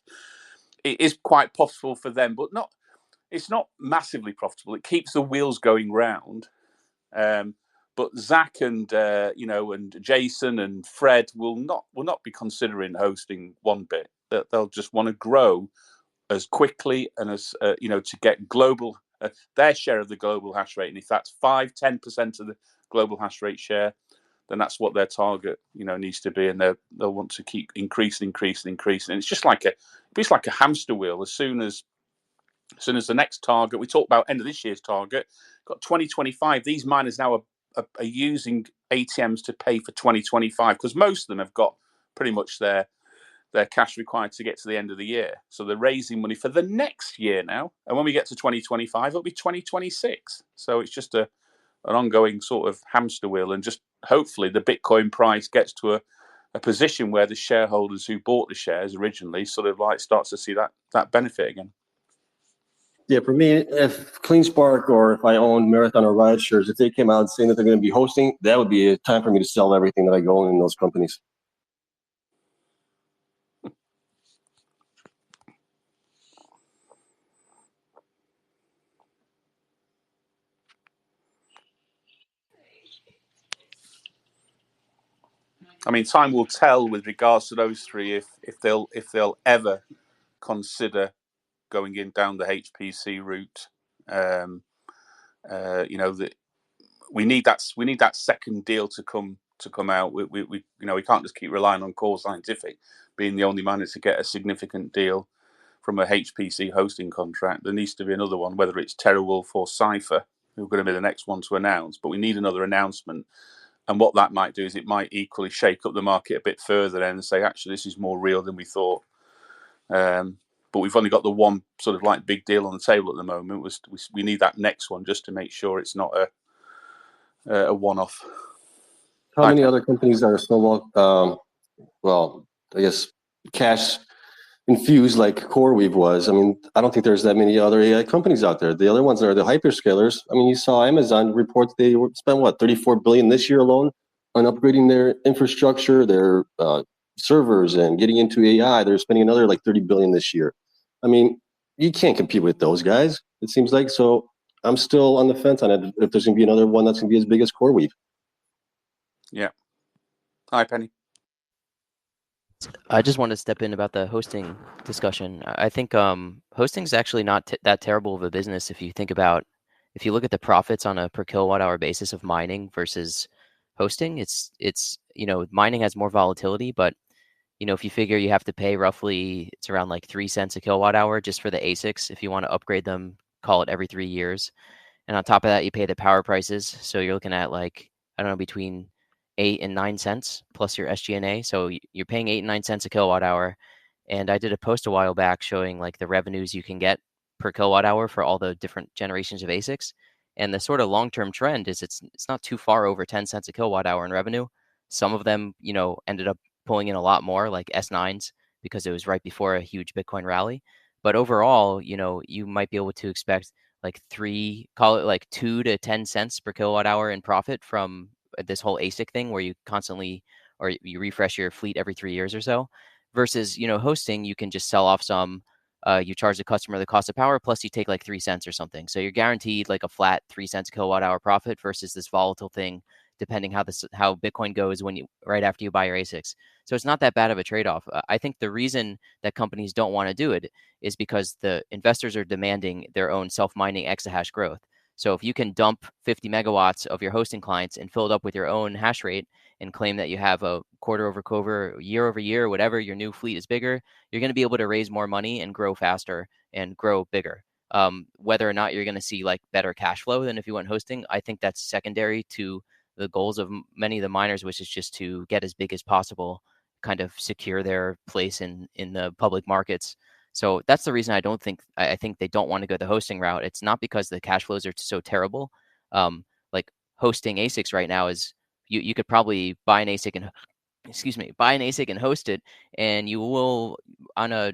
it is quite profitable for them, but it's not massively profitable. It keeps the wheels going round. But Zach and and Jason and Fred will not be considering hosting one bit. They'll just want to grow as quickly and as to get global. Their share of the global hash rate, and if that's 5-10% of the global hash rate share, then that's what their target needs to be, and they'll want to keep increasing. And it's just like a hamster wheel. As soon as the next target, we talked about end of this year's target, got 2025. These miners now are using ATMs to pay for 2025 because most of them have got pretty much their cash required to get to the end of the year. So they're raising money for the next year now. And when we get to 2025, it'll be 2026. So it's just an ongoing sort of hamster wheel. And just hopefully the Bitcoin price gets to a position where the shareholders who bought the shares originally sort of like starts to see that benefit again. Yeah, for me, if CleanSpark or if I own Marathon or Riot shares, if they came out saying that they're going to be hosting, that would be a time for me to sell everything that I own in those companies. I mean, time will tell with regards to those three if they'll ever consider going down the HPC route. We need that second deal to come out. We can't just keep relying on Core Scientific being the only miner to get a significant deal from a HPC hosting contract. There needs to be another one, whether it's TeraWulf or Cypher, who are going to be the next one to announce. But we need another announcement. And what that might do is it might equally shake up the market a bit further and say, actually, this is more real than we thought. But we've only got the one sort of like big deal on the table at the moment. We need that next one just to make sure it's not a one-off. How many other companies are still, I guess, cash infused like CoreWeave was? I mean, I don't think there's that many other AI companies out there. The other ones are the hyperscalers. I mean, you saw Amazon report they spent $34 billion this year alone on upgrading their infrastructure, their servers, and getting into AI. They're spending another like $30 billion this year. I mean, you can't compete with those guys, it seems like. So I'm still on the fence on it. If there's going to be another one that's going to be as big as CoreWeave. Yeah. Hi, Penny. I just want to step in about the hosting discussion. I think hosting is actually not that terrible of a business if you look at the profits on a per kilowatt hour basis of mining versus hosting. It's mining has more volatility, but if you figure you have to pay roughly, it's around like 3 cents a kilowatt hour just for the ASICs if you want to upgrade them, call it every 3 years. And on top of that, you pay the power prices. So you're looking at like, I don't know, between 8 and 9 cents plus your SG&A. So you're paying 8 and 9 cents a kilowatt hour. And I did a post a while back showing like the revenues you can get per kilowatt hour for all the different generations of ASICs. And the sort of long-term trend is it's not too far over 10 cents a kilowatt hour in revenue. Some of them, ended up pulling in a lot more, like S9s, because it was right before a huge Bitcoin rally. But overall, you might be able to expect like call it like 2 to 10 cents per kilowatt hour in profit from this whole ASIC thing where you constantly or you refresh your fleet every 3 years or so versus, hosting, you can just sell off some, you charge the customer the cost of power, plus you take like 3 cents or something. So you're guaranteed like a flat 3 cents a kilowatt hour profit versus this volatile thing, depending how Bitcoin goes right after you buy your ASICs. So it's not that bad of a trade-off. I think the reason that companies don't want to do it is because the investors are demanding their own self-mining exahash growth. So if you can dump 50 megawatts of your hosting clients and fill it up with your own hash rate and claim that you have a quarter over year over year, whatever, your new fleet is bigger, you're going to be able to raise more money and grow faster and grow bigger. Whether or not you're going to see like better cash flow than if you went hosting, I think that's secondary to the goals of many of the miners, which is just to get as big as possible, kind of secure their place in the public markets. So that's the reason I think they don't want to go the hosting route. It's not because the cash flows are so terrible. Like hosting ASICs right now is you could probably buy an ASIC and host it, and you will on a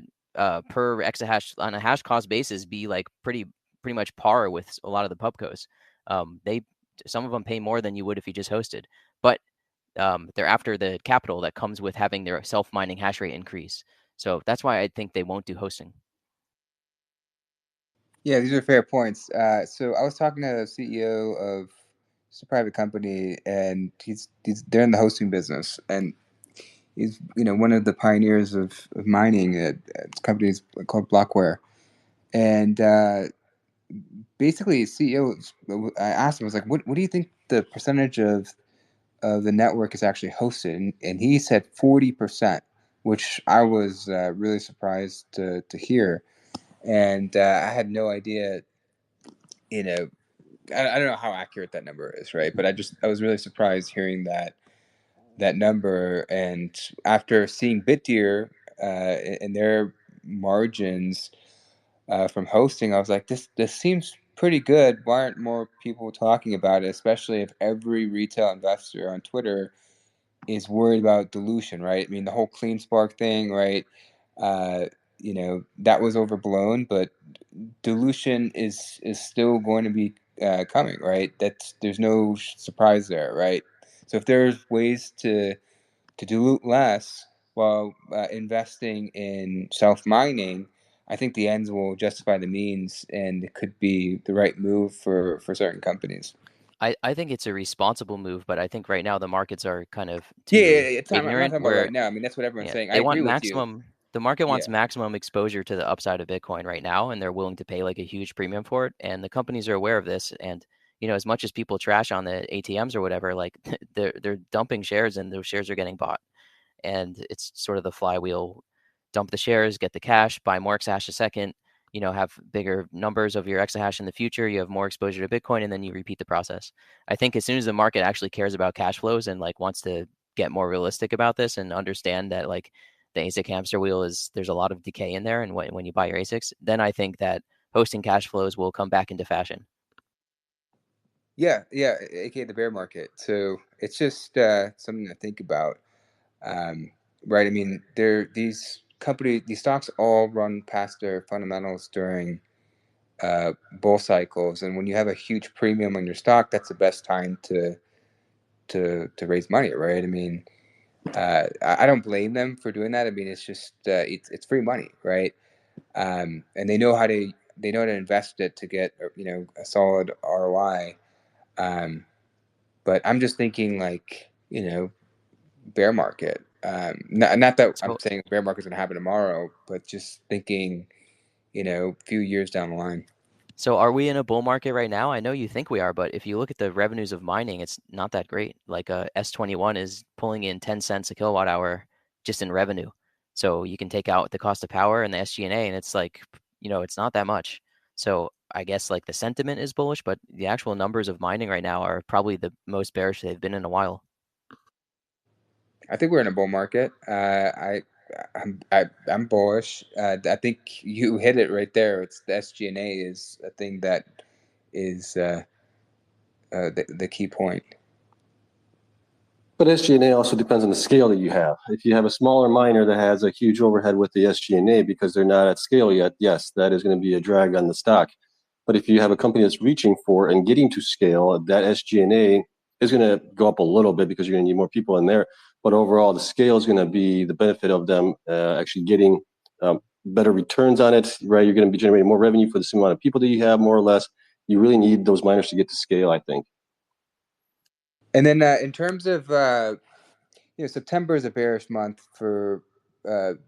per exahash on a hash cost basis be like pretty much par with a lot of the pubcos. Some of them pay more than you would if you just hosted, but they're after the capital that comes with having their self-mining hash rate increase. So that's why I think they won't do hosting. Yeah, these are fair points. So I was talking to the CEO of just a private company, and they're in the hosting business, and he's one of the pioneers of mining at companies called Blockware, and basically CEO. I asked him, I was like, what do you think the percentage of the network is actually hosted? And he said 40%, which I was really surprised to hear. And I had no idea, I don't know how accurate that number is, right? But I was really surprised hearing that number. And after seeing Bitdeer and their margins from hosting, I was like, this seems pretty good. Why aren't more people talking about it? Especially if every retail investor on Twitter is worried about dilution, right? I mean, the whole CleanSpark thing, right? That was overblown, but dilution is still going to be coming, right? There's no surprise there, right? So if there's ways to dilute less while investing in self mining, I think the ends will justify the means, and it could be the right move for certain companies. I think it's a responsible move, but I think right now the markets are kind of Yeah, too I'm not ignorant. talking about right now. I mean, that's what everyone's saying. I They want agree with you. the market wants Yeah. maximum exposure to the upside of Bitcoin right now, and they're willing to pay like a huge premium for it. And the companies are aware of this. And as much as people trash on the ATMs or whatever, like they're dumping shares, and those shares are getting bought. And it's sort of the flywheel: dump the shares, get the cash, buy more exahash a second. Have bigger numbers of your exahash in the future. You have more exposure to Bitcoin, and then you repeat the process. I think as soon as the market actually cares about cash flows and like wants to get more realistic about this and understand that like the ASIC hamster wheel there's a lot of decay in there, and when you buy your ASICs, then I think that hosting cash flows will come back into fashion. Yeah, aka the bear market. So it's just something to think about, right? I mean, these stocks all run past their fundamentals during bull cycles, and when you have a huge premium on your stock, that's the best time to raise money, right? I mean, I don't blame them for doing that. I mean, it's just it's free money, right? And they know how to they know to invest it to get a solid ROI. But I'm just thinking like bear market. Not that I'm So saying bear market's going to happen tomorrow, but just thinking a few years down the line. So are we in a bull market right now? I know you think we are, but if you look at the revenues of mining, it's not that great. Like S21 is pulling in 10 cents a kilowatt hour just in revenue. So you can take out the cost of power and the SG&A, and it's like, it's not that much. So I guess like the sentiment is bullish, but the actual numbers of mining right now are probably the most bearish they've been in a while. I think we're in a bull market. I'm bullish. I think you hit it right there. It's the SG&A is a thing that is the key point. But SG&A also depends on the scale that you have. If you have a smaller miner that has a huge overhead with the SG&A because they're not at scale yet, yes, that is going to be a drag on the stock. But if you have a company that's reaching for and getting to scale, that SG&A is going to go up a little bit because you're going to need more people in there. But overall, the scale is going to be the benefit of them actually getting better returns on it, right? You're going to be generating more revenue for the same amount of people that you have, more or less. You really need those miners to get to scale, I think. And then in terms of September is a bearish month for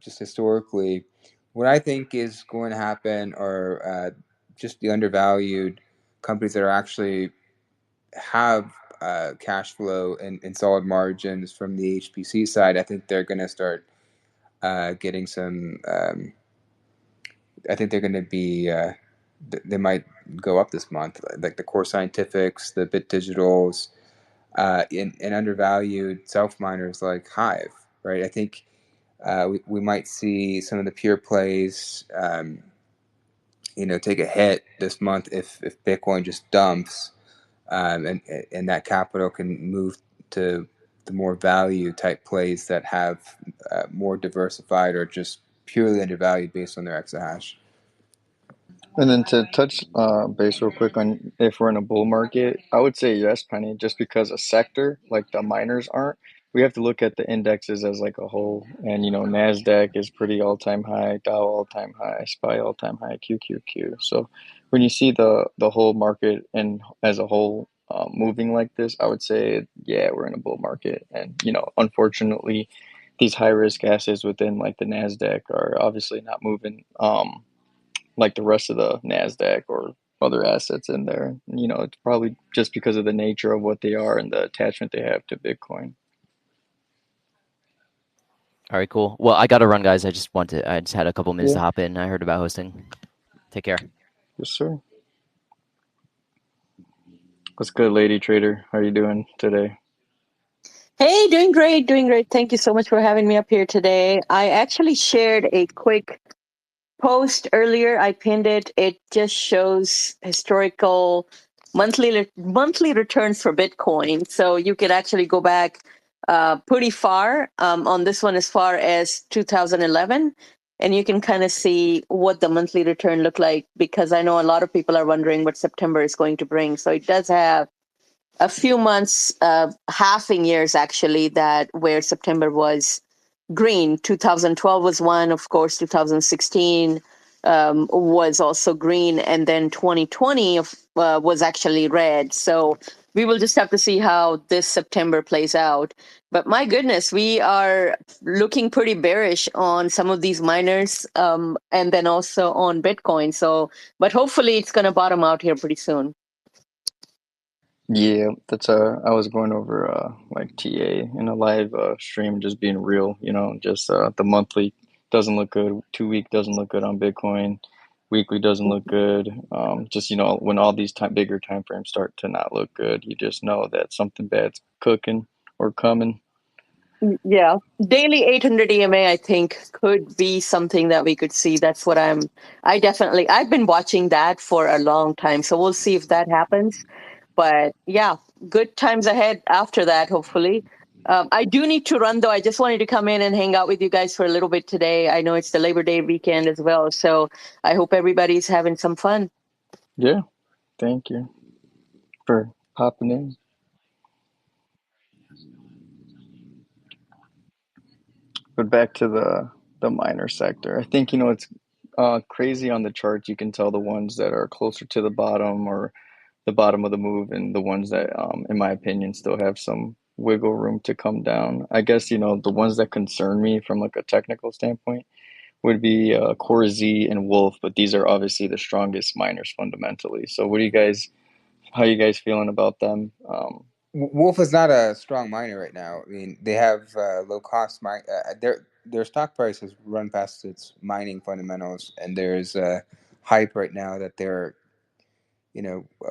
just historically. What I think is going to happen are just the undervalued companies that are actually have cash flow and solid margins from the HPC side. I think they're going to start getting some. I think they're going to be. They might go up this month, like the Core Scientifics, the Bit Digitals, and undervalued self miners like Hive. Right. I think we might see some of the pure plays. Take a hit this month if Bitcoin just dumps. And that capital can move to the more value type plays that have more diversified or just purely undervalued based on their exahash. And then to touch base real quick on if we're in a bull market, I would say yes, Penny, just because a sector like the miners aren't. We have to look at the indexes as like a whole. And, NASDAQ is pretty all-time high, Dow all-time high, SPY all-time high, QQQ. So when you see the whole market and as a whole moving like this, I would say, yeah, we're in a bull market. And, unfortunately, these high-risk assets within like the NASDAQ are obviously not moving like the rest of the NASDAQ or other assets in there. It's probably just because of the nature of what they are and the attachment they have to Bitcoin. All right, cool. Well, I got to run, guys. I just had a couple minutes to hop in. I heard about hosting. Take care. Yes, sir. What's good, Lady Trader? How are you doing today? Hey, doing great, doing great. Thank you so much for having me up here today. I actually shared a quick post earlier. I pinned it. It just shows historical monthly returns for Bitcoin. So you could actually go back pretty far on this one as far as 2011. And you can kind of see what the monthly return looked like, because I know a lot of people are wondering what September is going to bring. So it does have a few months, halving years actually, that where September was green. 2012 was one, of course. 2016 was also green, and then 2020 was actually red. So we will just have to see how this September plays out. But my goodness, we are looking pretty bearish on some of these miners, and then also on Bitcoin. So, but hopefully it's going to bottom out here pretty soon. Yeah, that's I was going over like TA in a live stream, just being real, just the monthly doesn't look good, 2 week doesn't look good on Bitcoin, weekly doesn't look good. Just when all these bigger time frames start to not look good, you just know that something bad's cooking or coming. Yeah, daily 800 EMA, I think, could be something that we could see. That's what I've been watching that for a long time. So we'll see if that happens. But yeah, good times ahead after that, hopefully. I do need to run, though. I just wanted to come in and hang out with you guys for a little bit today. I know it's the Labor Day weekend as well. So I hope everybody's having some fun. Yeah, thank you for popping in. But back to the miner sector, I think it's crazy on the charts. You can tell the ones that are closer to the bottom or the bottom of the move, and the ones that, in my opinion, still have some wiggle room to come down. I guess, the ones that concern me from like a technical standpoint would be Core Z and Wolf, but these are obviously the strongest miners fundamentally. So, how you guys feeling about them? Wolf is not a strong miner right now. I mean, they have low cost mine. Their stock price has run past its mining fundamentals, and there's hype right now that they're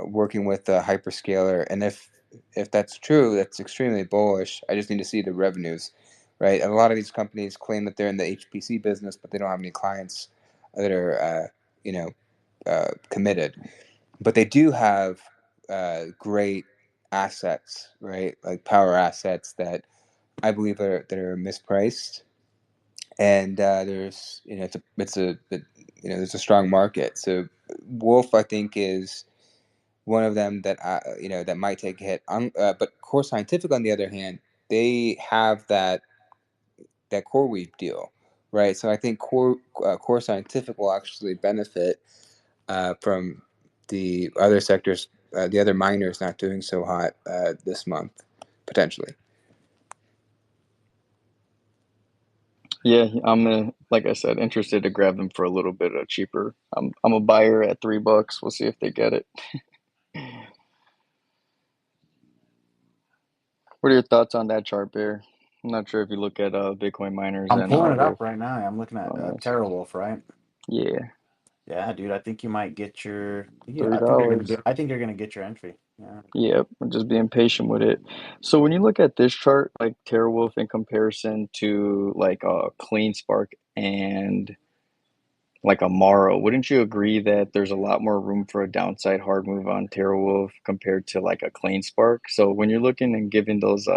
working with a hyperscaler. And if that's true, that's extremely bullish. I just need to see the revenues, right? And a lot of these companies claim that they're in the HPC business, but they don't have any clients that are committed. But they do have great assets, right? Like power assets that I believe that are mispriced. And there's there's a strong market. So Wolf, I think, is one of them that that might take a hit. But Core Scientific, on the other hand, they have that CoreWeave deal, right? So I think Core Scientific will actually benefit from the other sectors, the other miners not doing so hot this month, potentially. Yeah, I'm like I said, interested to grab them for a little bit cheaper. I'm a buyer at $3. We'll see if they get it. What are your thoughts on that chart, Bear? I'm not sure if you look at Bitcoin miners I'm and pulling it up Wolf right now. I'm looking at on this. TeraWolf, right? Yeah, Yeah, dude. I think you might get your. Yeah, I think you're gonna $3. get. I think you're gonna get your entry. Yeah. Yep, I'm just being patient with it. So when you look at this chart, like TeraWolf in comparison to like CleanSpark and like a Morrow, wouldn't you agree that there's a lot more room for a downside hard move on TeraWolf compared to like a CleanSpark? So when you're looking and giving those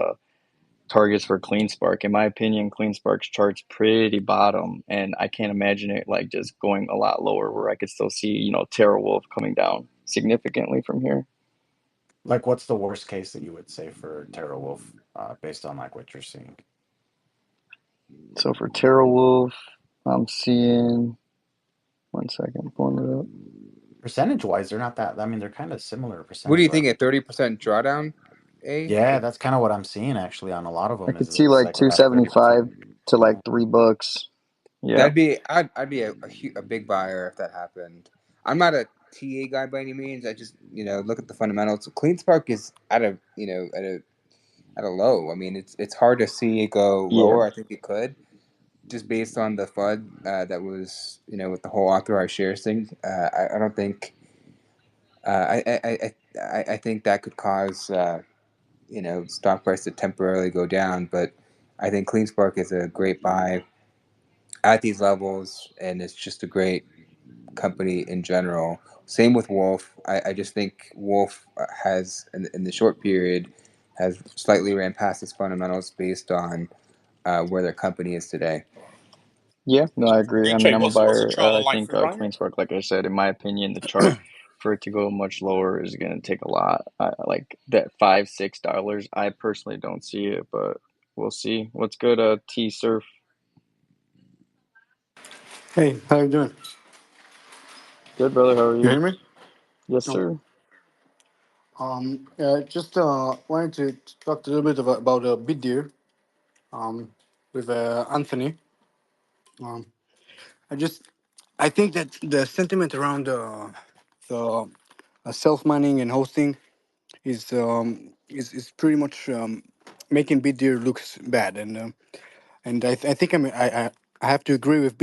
targets for CleanSpark, in my opinion, CleanSpark's chart's pretty bottom, and I can't imagine it like just going a lot lower where I could still see, TeraWolf coming down significantly from here. Like, what's the worst case that you would say for TeraWolf, based on like what you're seeing? So for TeraWolf, I'm seeing, one second, pulling it up. Percentage wise, they're not that. I mean, they're kind of similar What do percentage you wise. think? A 30% drawdown? Yeah, that's kind of what I'm seeing actually on a lot of I them. could Is see it's like like about 275 30%. to Yeah. like $3. Yeah. I'd be a big buyer if that happened. I'm not a TA guy by any means. I just look at the fundamentals. CleanSpark is at a at a low. I mean, it's hard to see it go Yeah. lower. I think it could, just based on the FUD that was with the whole authorized shares thing. I don't think. I think that could cause stock price to temporarily go down, but I think CleanSpark is a great buy at these levels, and it's just a great company in general. Same with Wolf. I just think Wolf has, in the short period, has slightly ran past its fundamentals based on where their company is today. Yeah, no, I agree. I mean, BJ, I'm a what's the buyer. trial I like think for Ryan? CleanSpark, like I said, in my opinion, the chart for it to go much lower is going to take a lot. Like that $5, $6. I personally don't see it, but we'll see. What's good, T Surf? Hey, how you doing? Good, brother. How are You you? hear me? Yes, Okay. sir. Just wanted to talk a little bit about Big Deer, with Anthony. Um, I just I think that the sentiment around the self mining and hosting is pretty much making Big Deer looks bad, and I think I have to agree with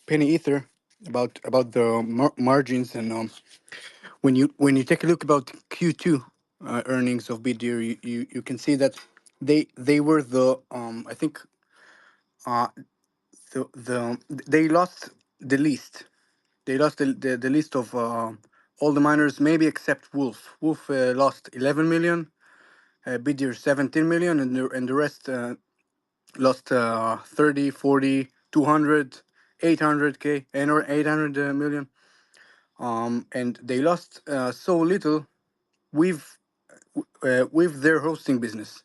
Penny Ether about the margins and when you take a look about Q2 earnings of BDR, you can see that they were the I think uh they lost the least. They lost the list of all the miners, maybe except Wolf. Wolf lost 11 million, BDR 17 million, and the rest lost 30, 40, 200, 800k and or 800 million. And they lost so little with with their hosting business.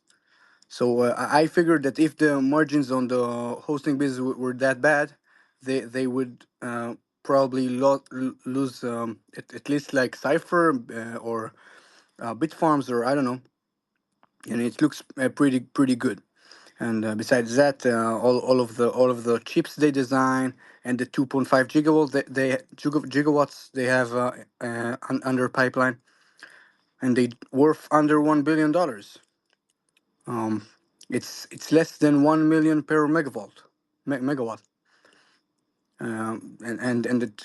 So I figured that if the margins on the hosting business were that bad, they would probably lose at least like Cipher or Bitfarms, or I don't know, and it looks pretty good. And besides that, all of the chips they design and the 2.5 gigawatts gigawatts they have under pipeline, and they worth under $1 billion. It's less than 1 million per megawatt.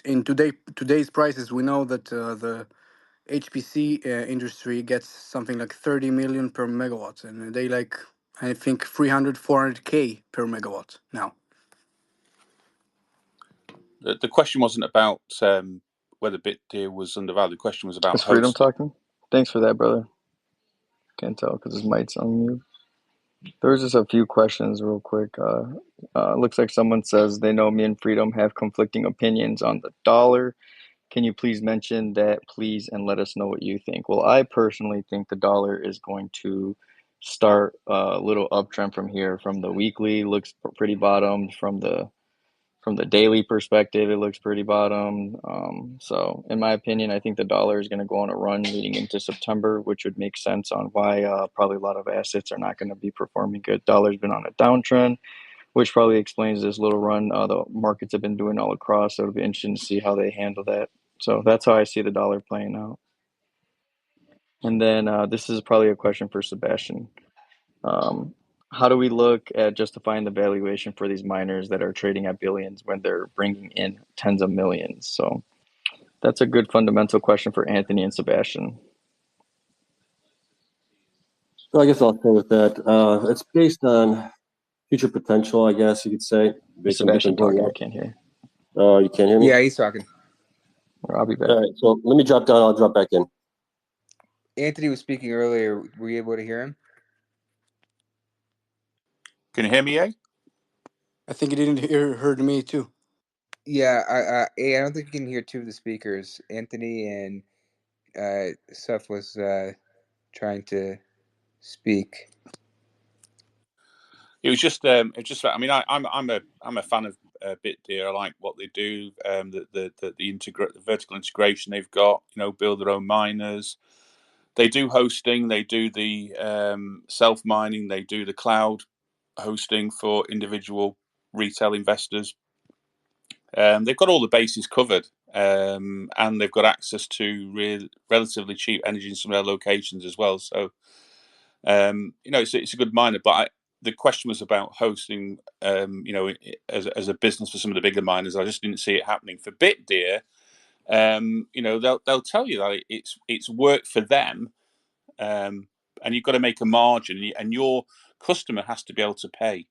In today's prices, we know that the HPC industry gets something like 30 million per megawatt, and they like, I think, 400K per megawatt now. The question wasn't about whether Bitdeer was undervalued. The question was about Is Freedom hosting. talking? Thanks for that, brother. Can't tell because his mic's on mute. There's just a few questions real quick. Looks like someone says they know me and Freedom have conflicting opinions on the dollar. Can you please mention that, please, and let us know what you think? Well, I personally think the dollar is going to start a little uptrend from here. From the weekly, looks pretty bottomed. From the daily perspective, it looks pretty bottomed. So, in my opinion, I think the dollar is going to go on a run leading into September, which would make sense on why probably a lot of assets are not going to be performing good. Dollar's been on a downtrend, which probably explains this little run the markets have been doing all across. So it'll be interesting to see how they handle that. So that's how I see the dollar playing out. And then this is probably a question for Sebastian. How do we look at justifying the valuation for these miners that are trading at billions when they're bringing in tens of millions? So that's a good fundamental question for Anthony and Sebastian. So I guess I'll start with that. It's based on future potential, I guess you could say. Based on Sebastian different talking, I can't hear. You can't hear me? Yeah, he's talking. I'll be back. All right, so let me drop down. I'll drop back in. Anthony was speaking earlier. Were you able to hear him? Can you hear me, eh? I think he didn't heard me too. Yeah, I don't think you can hear two of the speakers. Anthony and Seth was trying to speak. It was just. I mean, I'm a fan of Bitdeer. I like what they do. The vertical integration they've got. You know, build their own miners. They do hosting. They do the self mining. They do the cloud hosting for individual retail investors. They've got all the bases covered, and they've got access to relatively cheap energy in some of their locations as well. So, you know, it's a good miner. But the question was about hosting, you know, as a business for some of the bigger miners. I just didn't see it happening for Bitdeer. You know, they'll tell you that it's work for them, and you've got to make a margin, and your customer has to be able to pay.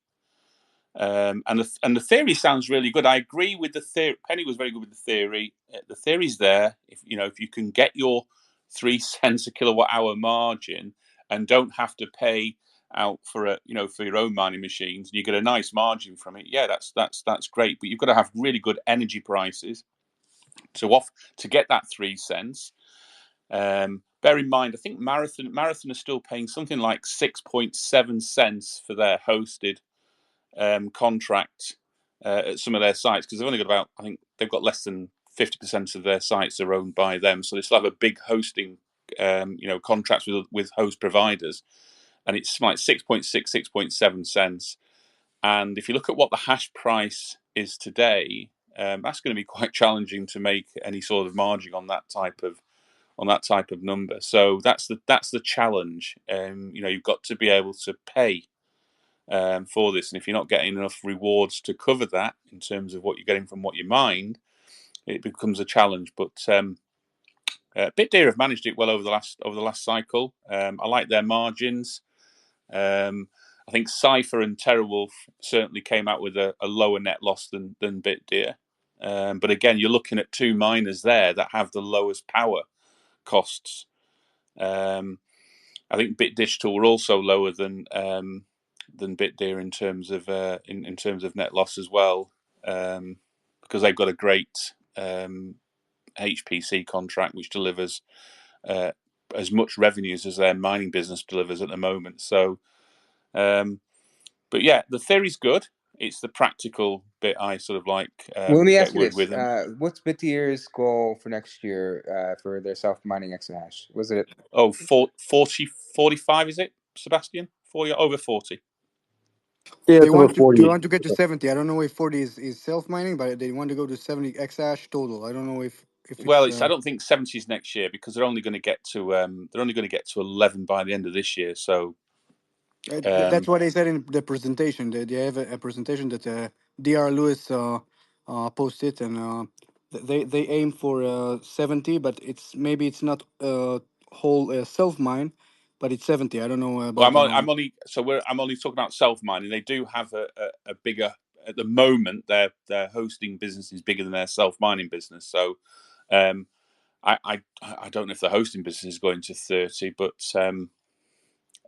And the theory sounds really good. I agree with the theory. Penny was very good with the theory. The theory's there. If you can get your 3 cents a kilowatt hour margin and don't have to pay out for your own mining machines, and you get a nice margin from it. Yeah, that's great. But you've got to have really good energy prices to get that 3 cents. Bear in mind, I think Marathon is still paying something like 6.7 cents for their hosted contract at some of their sites, because they've only got about, I think they've got less than 50% of their sites are owned by them, so they still have a big hosting contracts with host providers, and it's like 6.7 cents. And if you look at what the hash price is today, that's going to be quite challenging to make any sort of margin on that type of number. So that's the challenge. You've got to be able to pay for this, and if you're not getting enough rewards to cover that in terms of what you're getting from what you mined, it becomes a challenge. But Bitdeer have managed it well over the last cycle. I like their margins. I think Cipher and TeraWulf certainly came out with a lower net loss than Bitdeer. But again, you're looking at two miners there that have the lowest power costs. I think BitDigital were also lower than Bitdeer in terms of in terms of net loss as well, because they've got a great HPC contract which delivers as much revenues as their mining business delivers at the moment. So, but yeah, the theory's good. it's the practical bit I sort of like Well, let me ask get you worried this: with. what's Bitdeer's goal for next year for their self-mining exahash? Was it 45, is it, Sebastian? 40, over 40. Yeah, They it's over want to 40. get to 70. I don't know if 40 is self mining, but they want to go to 70 exahash total. I don't know if Well, it's I don't think 70 is next year because they're only going to get to 11 by the end of this year. So that's what they said in the presentation. They have a presentation that Dr. Lewis posted, and they aim for 70, but it's not whole self mine, but it's 70. I don't know well, about I'm only talking about self mining. They do have a bigger at the moment. Their hosting business is bigger than their self mining business. So I don't know if the hosting business is going to 30, but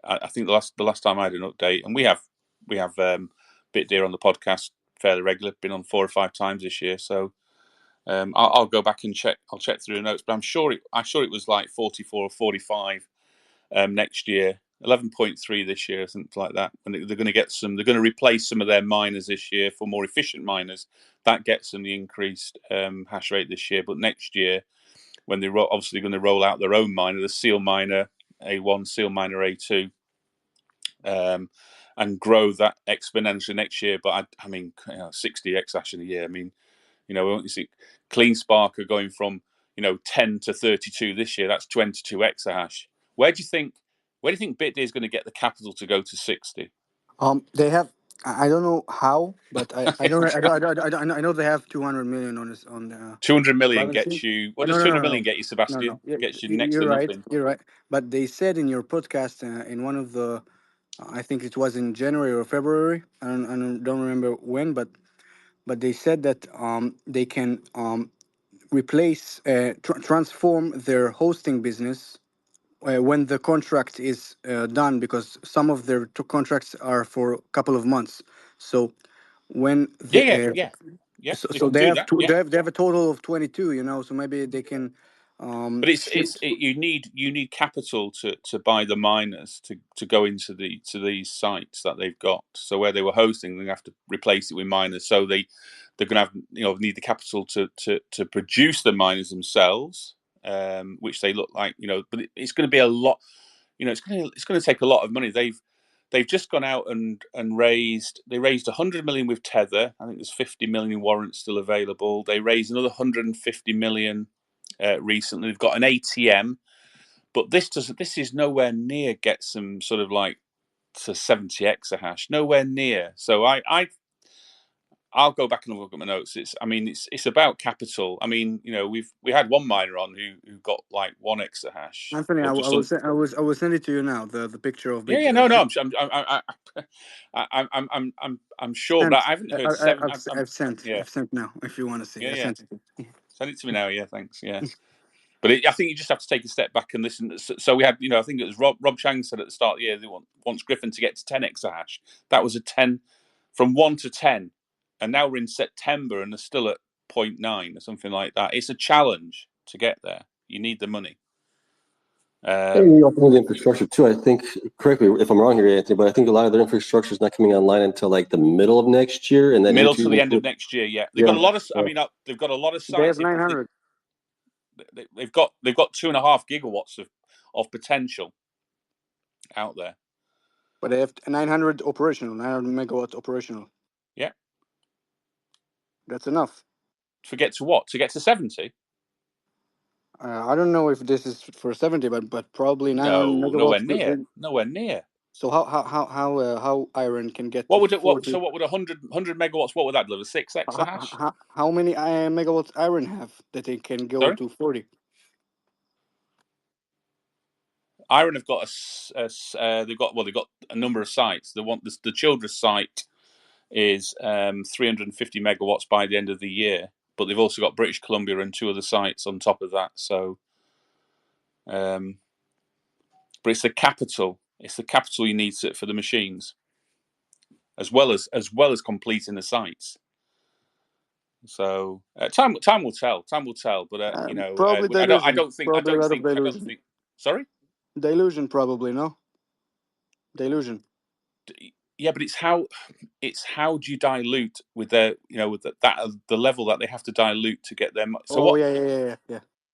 I think the last time I had an update, and we have Bitdeer on the podcast fairly regular, been on 4 or 5 times this year. So I'll go back and check. I'll check through the notes, but I'm sure it was like 44 or 45 next year. 11.3 this year, something like that. And they're going to get some. They're going to replace some of their miners this year for more efficient miners. That gets them the increased hash rate this year. But next year, when they're obviously going to roll out their own miner, the Seal Miner A1, Seal Miner A2, and grow that exponentially next year. But I mean, 60 exahash in a year. I mean, you see CleanSpark are going from 10 to 32 this year. That's 22 exahash. Where do you think Bitdeer is going to get the capital to go to 60? They have. I don't know how, but I know they have 200 million on this on the 200 million balance gets sheet. you. What No, does no, no, 200 no, million no, get you, no, no. Sebastian? Gets you next You're to right. nothing. You're right. But they said in your podcast in one of the, I think it was in January or February. I don't remember when, but they said that they can replace transform their hosting business when the contract is done, because some of their contracts are for a couple of months. So when Yeah. They so can do that. Yeah. they have a total of 22, so maybe they can But shift. you need capital to buy the miners to go into these sites that they've got. So where they were hosting, they have to replace it with miners. So they're going to have need the capital to produce the miners themselves, which they look like. But it's going to be a lot. It's going to take a lot of money. They've just gone out and raised 100 million with Tether. I think there's 50 million warrants still available. They raised another 150 million recently. They've got an ATM, but this is nowhere near gets them sort of like to 70 exahash. Nowhere near. So I'll go back and look at my notes. It's about capital. I mean, we had one miner on who got like 1 exahash Anthony, or I just will I will send it to you now. The picture of yeah, bit. no, I'm sure, but Sent. I haven't heard 7. I've sent. Yeah, I've sent now. If you want to see, I yeah. sent it. Send it to me now. Yeah, thanks. Yeah. But I think you just have to take a step back and listen. So we had, I think it was Rob Chang said at the start of the year they wants Griffin to get to 10 exahash. That was a 10 from 1 to 10, and now we're in September and they're still at 0.9 or something like that. It's a challenge to get there. You need the money. And you also need the infrastructure too. I think, correct me if I'm wrong here, Anthony, but I think a lot of their infrastructure is not coming online until like the middle of next year, and then middle to the end of next year. Yeah, they've got a lot of. I mean, they've got a lot of sites. They have 900. They've got 2.5 gigawatts of potential out there. But they have 900 operational, 900 megawatts operational. Yeah, that's enough. To get to what? To get to 70? I don't know if this is for 70, but probably 900 megawatts. Nowhere near. So how Iron can get what to would it? 40? So what would 100 megawatts? What would that deliver? 6 exahash? How many megawatts Iron have that they can go to 40? Iron have got they've got a number of sites. They want the Childress site is 350 megawatts by the end of the year, but they've also got British Columbia and 2 other sites on top of that. So, but it's the capital. It's the capital you need for the machines, as well as completing the sites. So time will tell. Time will tell. But probably delusion. I don't think. Sorry. Delusion, probably no. Delusion. Yeah, but it's how do you dilute with their, with the level that they have to dilute to get their. So Oh what? yeah.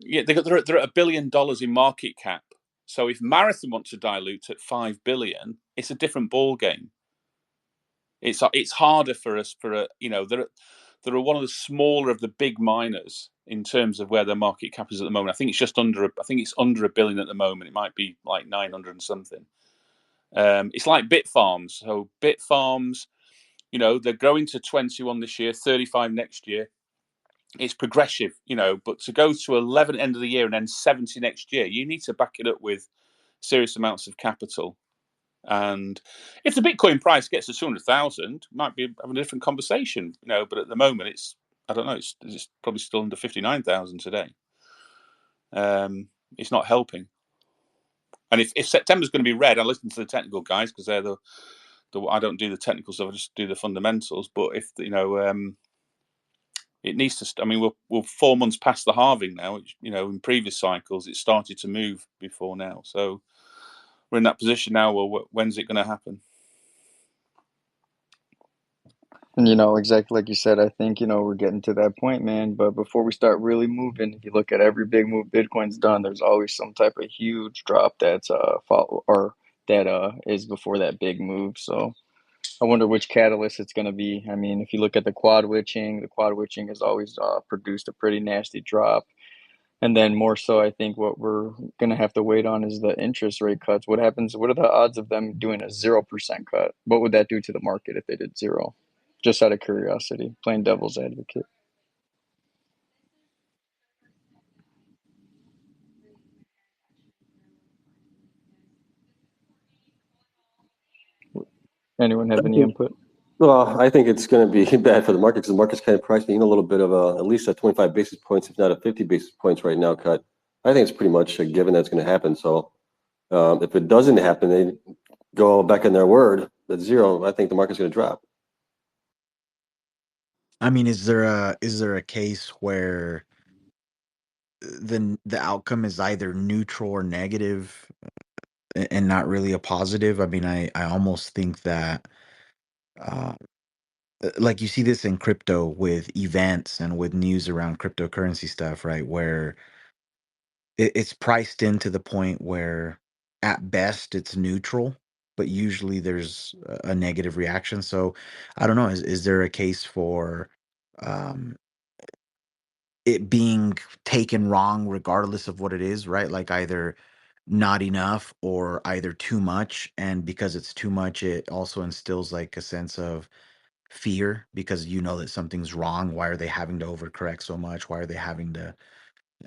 Yeah, they're at $1 billion in market cap. So if Marathon wants to dilute at 5 billion, it's a different ball game. It's harder for us they're one of the smaller of the big miners in terms of where their market cap is at the moment. I think it's under $1 billion at the moment. It might be like 900 and something. It's like Bitfarms. So Bitfarms, they're growing to 21 this year, 35 next year. It's progressive, but to go to 11 end of the year and then 70 next year, you need to back it up with serious amounts of capital. And if the Bitcoin price gets to 200,000, might be having a different conversation, but at the moment I don't know, it's probably still under 59,000 today. It's not helping. And if September's going to be red, I listen to the technical guys because they're I don't do the technical stuff, I just do the fundamentals. But if it needs to. I mean, we're 4 months past the halving now. Which, in previous cycles, it started to move before now. So we're in that position now. Well, when's it going to happen? And exactly like you said, I think we're getting to that point, man. But before we start really moving, if you look at every big move Bitcoin's done, there's always some type of huge drop that's follow or that is before that big move. So I wonder which catalyst it's going to be. I mean, if you look at the quad witching has always produced a pretty nasty drop. And then more so, I think what we're going to have to wait on is the interest rate cuts. What happens? What are the odds of them doing a 0% cut? What would that do to the market if they did 0? Just out of curiosity, playing devil's advocate. Anyone have any input? Well, I think it's going to be bad for the market because the market's kind of pricing in a little bit of at least a 25 basis points, if not a 50 basis points right now cut. I think it's pretty much a given that's going to happen. So if it doesn't happen, they go back on their word at 0. I think the market's going to drop. I mean, is there a case where the outcome is either neutral or negative and not really a positive? I mean, I almost think that like you see this in crypto with events and with news around cryptocurrency stuff, right? Where it's priced in to the point where at best it's neutral, but usually there's a negative reaction. So I don't know, is there a case for um it being taken wrong regardless of what it is, right? Like either not enough or either too much, and because it's too much it also instills like a sense of fear because that something's wrong. Why are they having to overcorrect so much? Why are they having to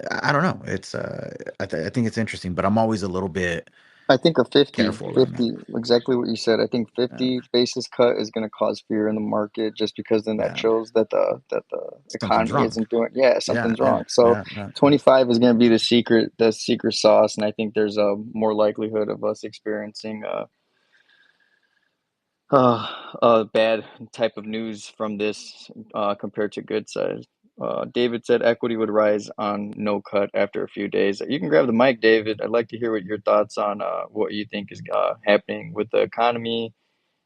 I don't know. It's I think it's interesting, but I'm always a little bit I think a 50, careful around that. 50, exactly what you said. I think Yeah, 50 basis cut is going to cause fear in the market just because then that yeah. shows that the Something's economy wrong. isn't doing, Yeah, something's yeah, wrong. So yeah, yeah, yeah. 25 is going to be the secret sauce. And I think there's a more likelihood of us experiencing a bad type of news from this compared to good side. David said equity would rise on no cut after a few days. You can grab the mic, David. I'd like to hear what your thoughts on what you think is happening with the economy.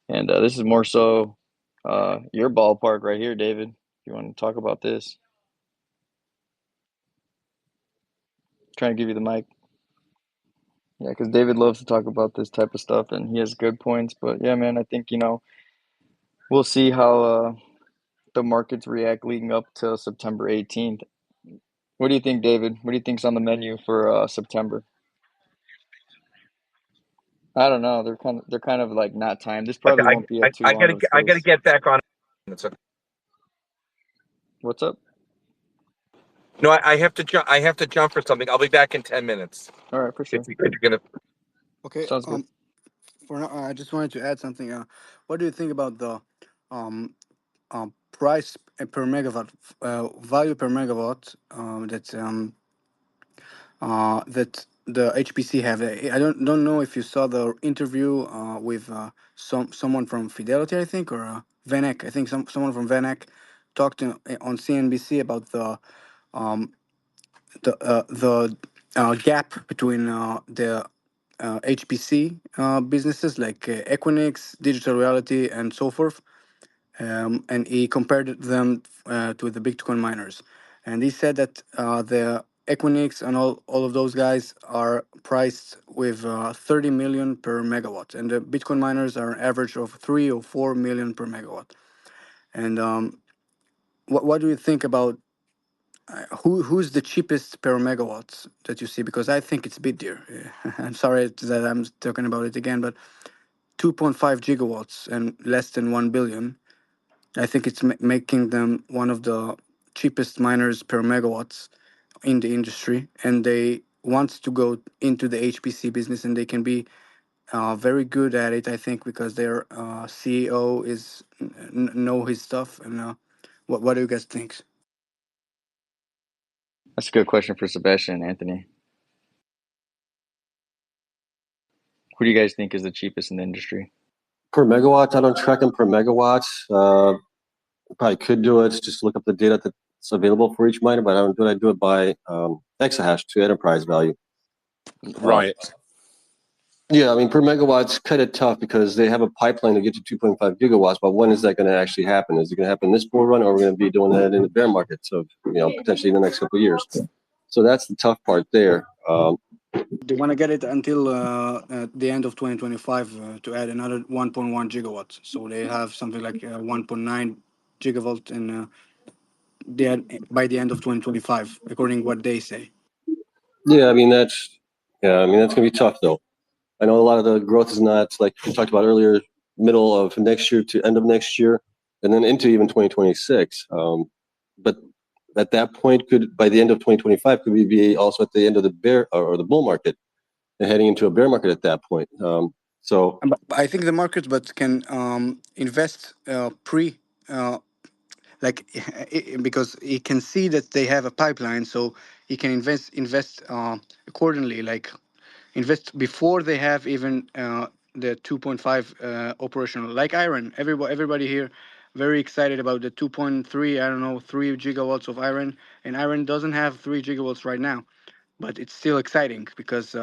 And this is more so your ballpark right here, David. If you want to talk about this, trying to give you the mic. Yeah, because David loves to talk about this type of stuff and he has good points. But yeah, man, I think, we'll see how the markets react leading up to September 18th. What do you think, David? What do you think's on the menu for September? I don't know. They're kind of like not timed. This probably won't be a too long of a I gotta space. get back on. It's okay. What's up? No, I have to jump. I have to jump for something. I'll be back in 10 minutes. All right, for If sure. you're gonna. Okay. Sounds good. For now, I just wanted to add something. What do you think about the price per megawatt, value per megawatt that the HPC have? I don't know if you saw the interview with someone from Fidelity, I think, or Vanek. I think someone from Vanek talked on CNBC about the gap between the HPC businesses like Equinix, Digital Reality, and so forth. And he compared them to the Bitcoin miners. And he said that the Equinix and all of those guys are priced with 30 million per megawatt, and the Bitcoin miners are an average of 3 or 4 million per megawatt. And what do you think about who's the cheapest per megawatts that you see? Because I think it's Bitdeer. I'm sorry that I'm talking about it again, but 2.5 gigawatts and less than 1 billion. I think it's making them one of the cheapest miners per megawatts in the industry, and they want to go into the HPC business, and they can be very good at it. I think because their CEO is know his stuff. And what do you guys think? That's a good question for Sebastian and Anthony. Who do you guys think is the cheapest in the industry? Per megawatt, I don't track them per megawatt. Probably could do it. Just look up the data that's available for each miner, but I don't do it. I do it by exahash to enterprise value. Right. Yeah, I mean, per megawatt's kind of tough because they have a pipeline to get to 2.5 gigawatts, but when is that going to actually happen? Is it going to happen this bull run, or are we going to be doing that in the bear market? So, potentially in the next couple of years. So that's the tough part there. They want to get it until the end of 2025 to add another 1.1 gigawatts. So they have something like 1.9 gigavolt and by the end of 2025, according to what they say. Yeah, I mean, that's going to be tough, though. I know a lot of the growth is not, like we talked about earlier, middle of next year to end of next year, and then into even 2026. But at that point, by the end of 2025, could we be also at the end of the bear or the bull market and heading into a bear market at that point? So But I think the market can invest because he can see that they have a pipeline, so he can invest accordingly, like invest before they have even the 2.5 operational, like Iron. Everybody here very excited about the 2.3, I don't know, 3 gigawatts of Iron, and Iron doesn't have 3 gigawatts right now, but it's still exciting because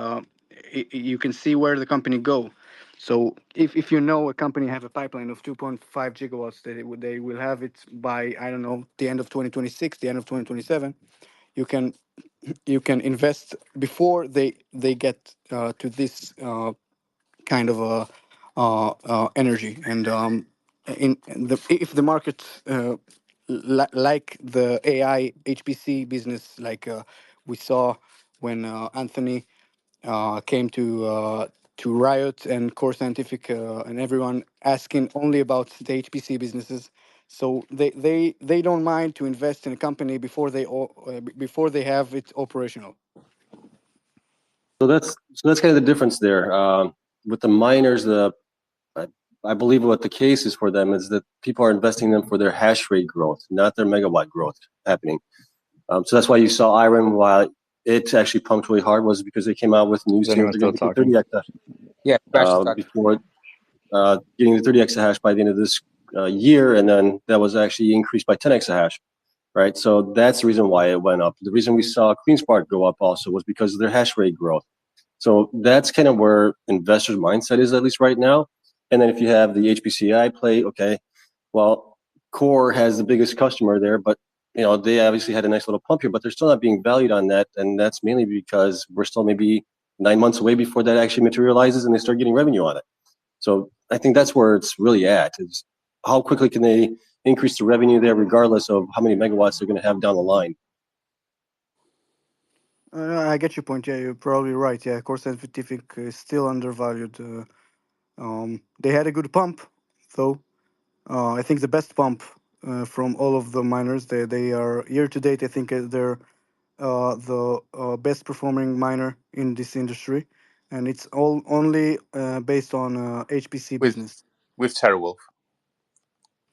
you can see where the company go. So if you know a company have a pipeline of 2.5 gigawatts, that they will have it by, I don't know, the end of 2026, the end of 2027, you can invest before they get to this kind of energy. And if the market like the AI HPC business, like we saw when Anthony came to Riot and Core Scientific and everyone asking only about the HPC businesses. So they don't mind to invest in a company before they have it operational. So that's kind of the difference there. With the miners, I believe what the case is for them is that people are investing in them for their hash rate growth, not their megawatt growth happening. So that's why you saw Iron, while it actually pumped really hard, was because they came out with news saying they're going to get 30 exahash. Yeah, before getting the 30 exahash by the end of this year, and then that was actually increased by 10 exahash. Right, so that's the reason why it went up. The reason we saw CleanSpark go up also was because of their hash rate growth. So that's kind of where investors' mindset is, at least right now. And then if you have the HPCI play, okay, well, Core has the biggest customer there, but they obviously had a nice little pump here, but they're still not being valued on that, and that's mainly because we're still maybe 9 months away before that actually materializes and they start getting revenue on it. So I think that's where it's really at, is how quickly can they increase the revenue there, regardless of how many megawatts they're going to have down the line. I get your point. Yeah, you're probably right. Yeah, Core Scientific is still undervalued. They had a good pump, though. I think the best pump from all of the miners. They are year to date. I think they're the best performing miner in this industry, and it's all only based on HPC business with TeraWulf.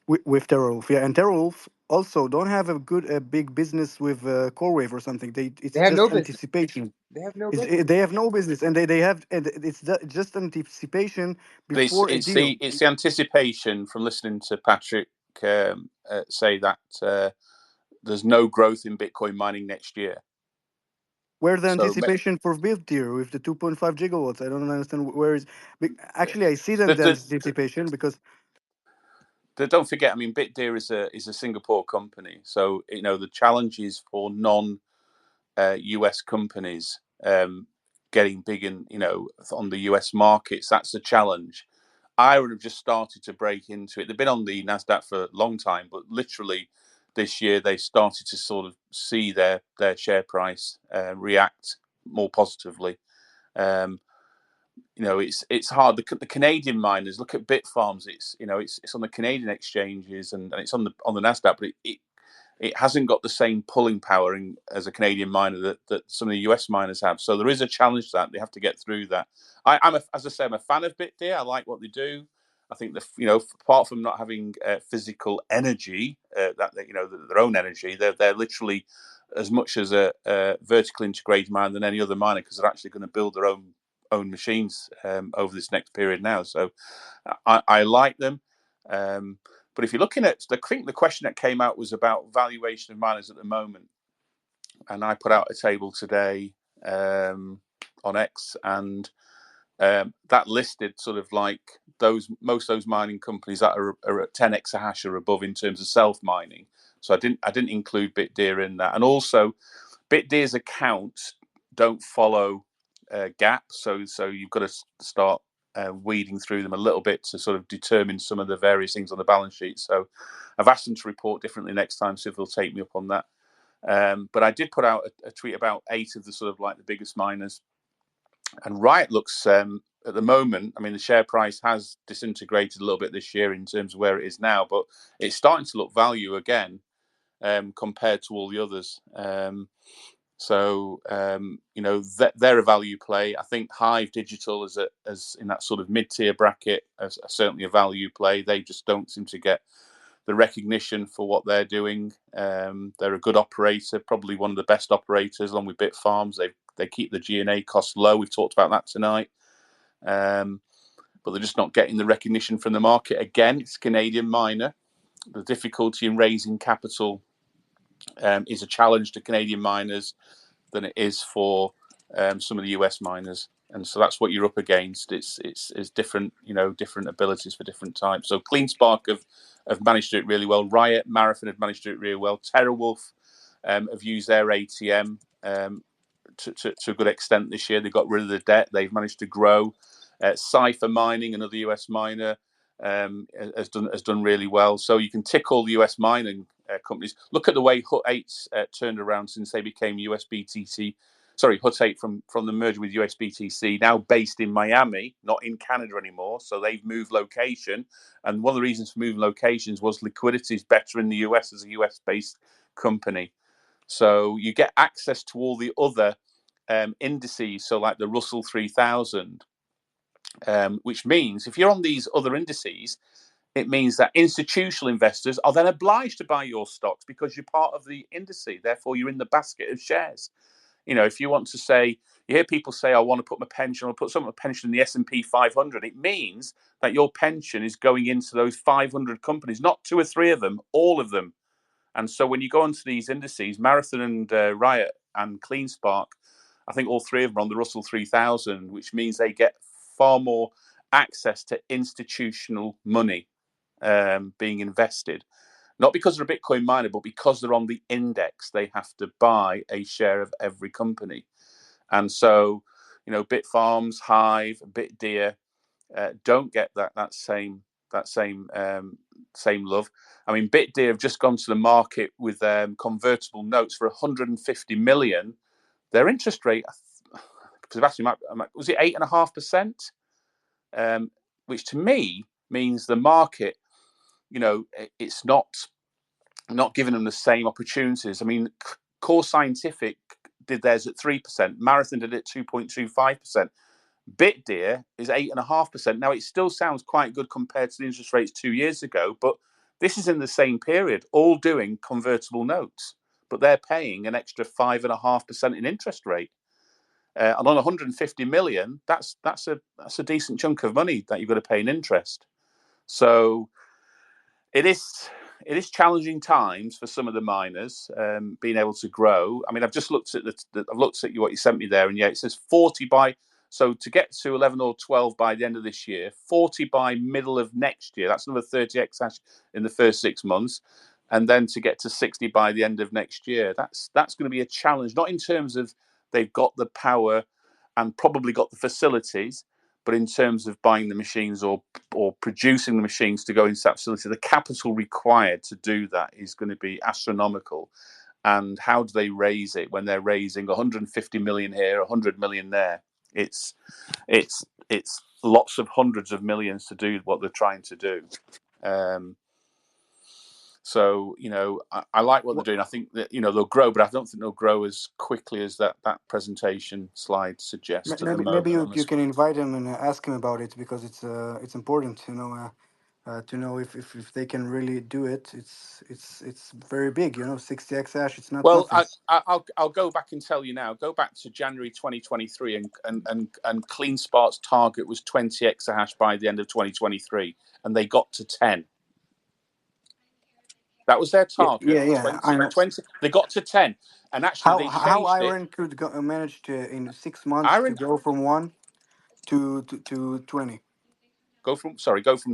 With TeraWulf, yeah, and TeraWulf also don't have a big business with CoreWave or something. It's have just no business. anticipation. They have no business. They have no business, and it's just anticipation before it's a deal. It's the anticipation from listening to Patrick say that there's no growth in Bitcoin mining next year. Where's the So anticipation for Bitdeer with the 2.5 gigawatts? I don't understand where is. Actually, I see the, the the, anticipation because don't forget, I mean, Bitdeer is a Singapore company, so the challenges for non-US companies getting big in on the US markets. That's a challenge. Iron have just started to break into it. They've been on the Nasdaq for a long time, but literally this year they started to sort of see their share price react more positively. It's hard. The Canadian miners, look at Bitfarms. It's on the Canadian exchanges and it's on the Nasdaq, but it hasn't got the same pulling power as a Canadian miner that some of the US miners have. So there is a challenge to that. They have to get through that. As I say, I'm a fan of Bitdeer. I like what they do. I think apart from not having physical energy, their own energy, they're literally as much as a vertical integrated miner than any other miner, because they're actually going to build their own machines over this next period now. So I like them. But if you're looking at, I think the question that came out was about valuation of miners at the moment. And I put out a table today on X, and that listed sort of like most of those mining companies that are at 10 exahash or above in terms of self-mining. So I didn't include Bitdeer in that. And also, Bitdeer's accounts don't follow GAAP, so you've got to start weeding through them a little bit to sort of determine some of the various things on the balance sheet. So I've asked them to report differently next time, so if they'll take me up on that. But I did put out a tweet about 8 of the sort of like the biggest miners, and Riot looks at the moment, I mean, the share price has disintegrated a little bit this year in terms of where it is now, but it's starting to look value again compared to all the others. So they're a value play. I think Hive Digital is in that sort of mid-tier bracket as certainly a value play. They just don't seem to get the recognition for what they're doing. They're a good operator, probably one of the best operators, along with Bitfarms. They keep the G&A costs low. We've talked about that tonight. But they're just not getting the recognition from the market. Again, it's a Canadian miner. The difficulty in raising capital is a challenge to Canadian miners than it is for some of the US miners, and so that's what you're up against. It's different, different abilities for different types. So CleanSpark have managed to do it really well. Riot, Marathon have managed to do it really well. TeraWulf have used their ATM to a good extent this year. They got rid of the debt. They've managed to grow. Cypher Mining, another US miner, has done really well. So you can tick all the US mining companies. Look at the way Hut 8's turned around since they became USBTC. Sorry, Hut 8 from the merger with USBTC, now based in Miami, not in Canada anymore. So they've moved location. And one of the reasons for moving locations was liquidity is better in the US as a US-based company. So you get access to all the other indices, so like the Russell 3000, which means if you're on these other indices, it means that institutional investors are then obliged to buy your stocks because you're part of the indice. Therefore, you're in the basket of shares. If you want to say, you hear people say, I want to put my pension, or put some of my pension in the S&P 500, it means that your pension is going into those 500 companies, not 2 or 3 of them, all of them. And so when you go onto these indices, Marathon and Riot and CleanSpark, I think all 3 of them are on the Russell 3000, which means they get far more access to institutional money being invested. Not because they're a Bitcoin miner, but because they're on the index. They have to buy a share of every company. And so, Bitfarms, Hive, Bitdeer don't get that same love. I mean, Bitdeer have just gone to the market with convertible notes for 150 million. Their interest rate, Sebastian, was it 8.5%? Which to me means the market, it's not giving them the same opportunities. I mean, Core Scientific did theirs at 3%. Marathon did it 2.25%. Bitdeer is 8.5%. Now, it still sounds quite good compared to the interest rates 2 years ago, but this is in the same period, all doing convertible notes, but they're paying an extra 5.5% in interest rate. And on 150 million, that's a decent chunk of money that you've got to pay in interest. So it is it is challenging times for some of the miners being able to grow. I mean, I've just looked at what you sent me there, and yeah, it says 40 by. So to get to 11 or 12 by the end of this year, 40 by middle of next year. That's another 30 exahash in the first 6 months, and then to get to 60 by the end of next year. That's going to be a challenge. Not in terms of they've got the power and probably got the facilities, but in terms of buying the machines or producing the machines to go into that facility, the capital required to do that is going to be astronomical. And how do they raise it when they're raising 150 million here, 100 million there? It's lots of hundreds of millions to do what they're trying to do. So, I like what they're doing. I think that, they'll grow, but I don't think they'll grow as quickly as that presentation slide suggests at the moment. Maybe you can invite him and ask him about it, because it's important, to know if they can really do it. It's very big, 60 exahash. It's not nothing. I'll go back and tell you now. Go back to January 2023, and CleanSpark's target was 20 exahash by the end of 2023, and they got to 10. That was their target. Yeah. 20. They got to 10, and actually they changed how Iron could manage to, in 6 months, to go from 1 to 20. Go from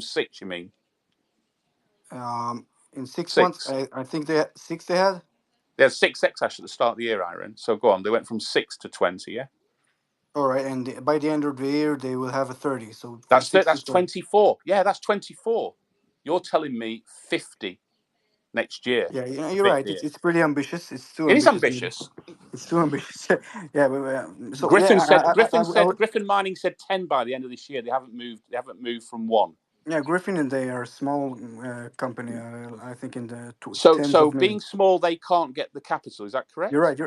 6. You mean? In 6 months, I think they had 6. They had 6 exahash at the start of the year, Iron. So go on. They went from 6 to 20. Yeah. All right, and by the end of the year, they will have a 30. So that's 24. Yeah, that's 24. You're telling me 50 next year. Yeah, you're right. It's pretty ambitious. It's too. It is ambitious. It's too ambitious. Yeah, but so Griffin yeah, Griffin Mining said 10 by the end of this year. They haven't moved from 1. Yeah, Griffin, and they are a small company. I think in the so being small, they can't get the capital. Is that correct? You're right.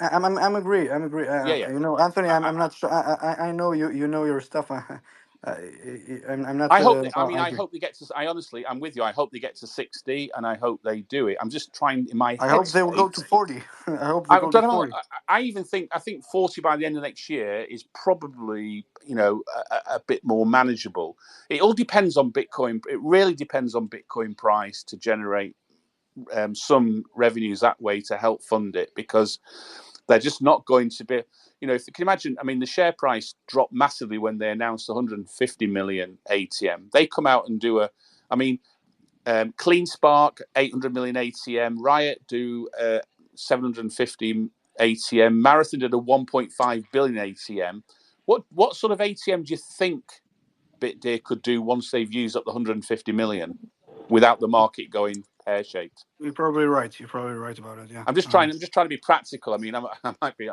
I'm agree. Yeah. Anthony, I'm not sure. I know you know your stuff. I'm not. I hope. I hope they get to. I'm with you. I hope they get to 60, and I hope they do it. I'm just trying in my head. I hope they will go to 40. I hope they go to 40. I think 40 by the end of next year is probably a bit more manageable. It all depends on Bitcoin. It really depends on Bitcoin price to generate some revenues that way to help fund it, because they're just not going to be. If you can imagine, I mean, the share price dropped massively when they announced 150 million ATM. They come out and do CleanSpark 800 million ATM, Riot do 750 ATM, Marathon did a 1.5 billion ATM. What sort of ATM do you think BitDeer could do once they've used up the 150 million without the market going pear-shaped? You're probably right. You're probably right about it. Yeah. I'm just trying to be practical. I mean, I might be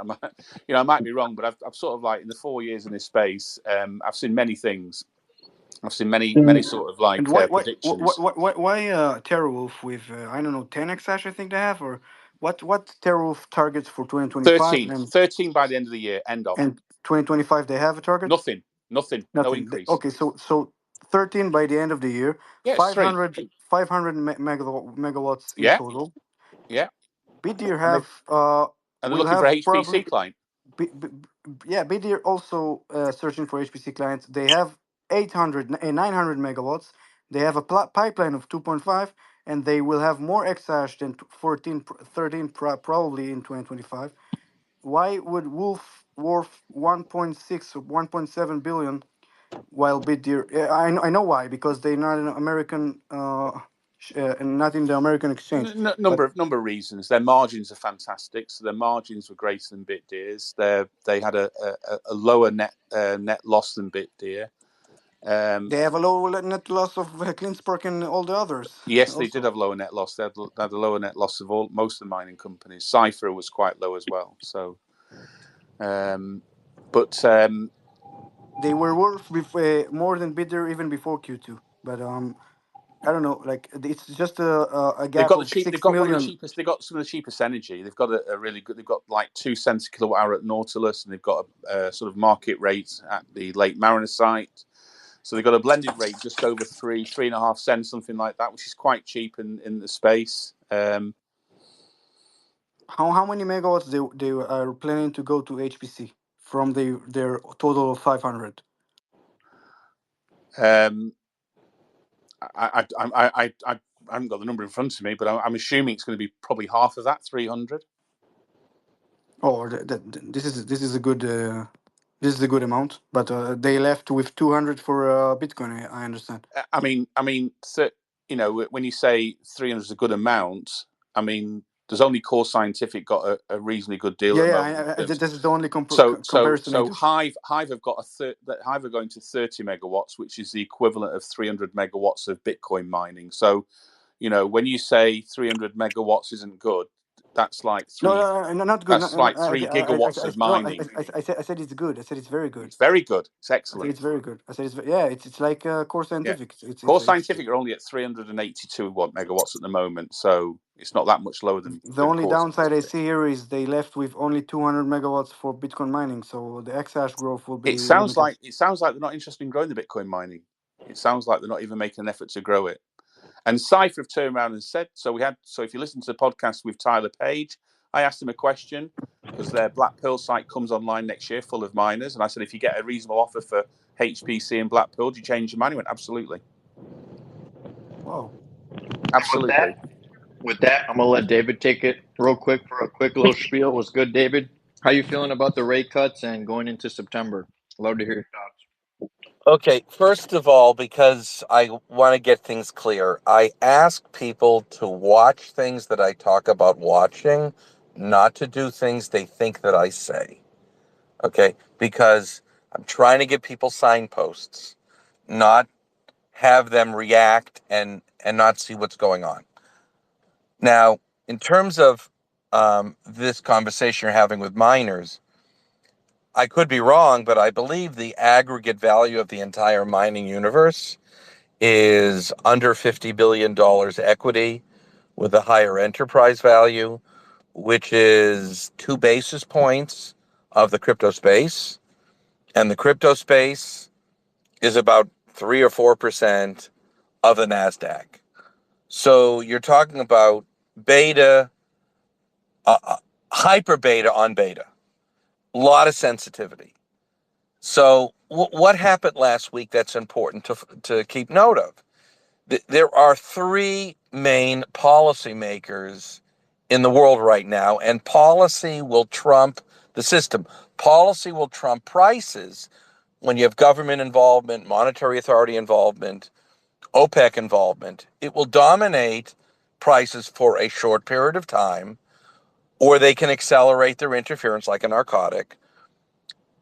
wrong, but I've sort of, like, in the 4 years in this space, I've seen many things. I've seen many sort of like predictions. Why TeraWulf with 10 exahash? I think they have, or what TeraWulf targets for 2025? 13 by the end of the year. End of. And 2025 they have a target. Nothing. No increase. Okay, so 13 by the end of the year. Yeah, 500 megawatts in total. Yeah. BitDeer have and they're looking for HPC client. BitDeer also searching for HPC clients. They have 900 megawatts. They have a pipeline of 2.5, and they will have more exahash than 13 probably in 2025. Why would Wolf worth 1.6 or 1.7 billion, while BitDeer? I know why, because they're not an American, not in the American exchange. Number of reasons. Their margins are fantastic, so their margins were greater than BitDeer's. They had a lower net loss than BitDeer. They have a lower net loss of CleanSpark and all the others. Yes, also. They did have lower net loss. They had a lower net loss of most of the mining companies. Cypher was quite low as well. So, but they were worth more than BitDeer even before Q2. But I don't know. Like, it's just a gap of 6 million. They've got some of the cheapest energy. They've got a really good. They've got like 2 cents a kilowatt hour at Nautilus, and they've got a sort of market rate at the Lake Mariner site. So they've got a blended rate just over 3.5 cents, something like that, which is quite cheap in the space. How many megawatts they are planning to go to HPC from their total of 500? I haven't got the number in front of me, but I'm assuming it's going to be probably half of that, 300. Oh, this is a good amount, but they left with 200 for Bitcoin. I understand. I mean, so, when you say 300 is a good amount, I mean, there's only Core Scientific got a reasonably good deal at the moment. This is the only comparison. So Hive have got Hive are going to 30 megawatts, which is the equivalent of 300 megawatts of Bitcoin mining. So, when you say 300 megawatts isn't good, that's like not good. That's like 3 gigawatts of mining. I said it's good. I said it's very good. It's very good. It's I excellent. said it's very good. I said it's like Core Scientific. Yeah. Core Scientific are only at 382 megawatts at the moment, so it's not that much lower than. The only downside I see here is they left with only 200 megawatts for Bitcoin mining, so the exahash growth will be. It sounds like they're not interested in growing the Bitcoin mining. It sounds like they're not even making an effort to grow it. And Cypher have turned around and said, so if you listen to the podcast with Tyler Page, I asked him a question because their Black Pearl site comes online next year full of miners. And I said, if you get a reasonable offer for HPC and Black Pearl, do you change your mind? He went, absolutely. Wow. Absolutely. With that, I'm going to let David take it real quick for a quick little spiel. What's good, David? How you feeling about the rate cuts and going into September? Love to hear your thoughts. Okay, first of all, because I want to get things clear, I ask people to watch things that I talk about watching, not to do things they think that I say. Okay, because I'm trying to give people signposts, not have them react and not see what's going on. Now, in terms of this conversation you're having with miners, I could be wrong, but I believe the aggregate value of the entire mining universe is under $50 billion equity with a higher enterprise value, which is 2 basis points of the crypto space. And the crypto space is about 3 or 4% of the NASDAQ. So you're talking about beta, hyper beta on beta. A lot of sensitivity. So what happened last week that's important to keep note of? There are 3 main policymakers in the world right now, and policy will trump the system. Policy will trump prices when you have government involvement, monetary authority involvement, OPEC involvement. It will dominate prices for a short period of time, or they can accelerate their interference like a narcotic.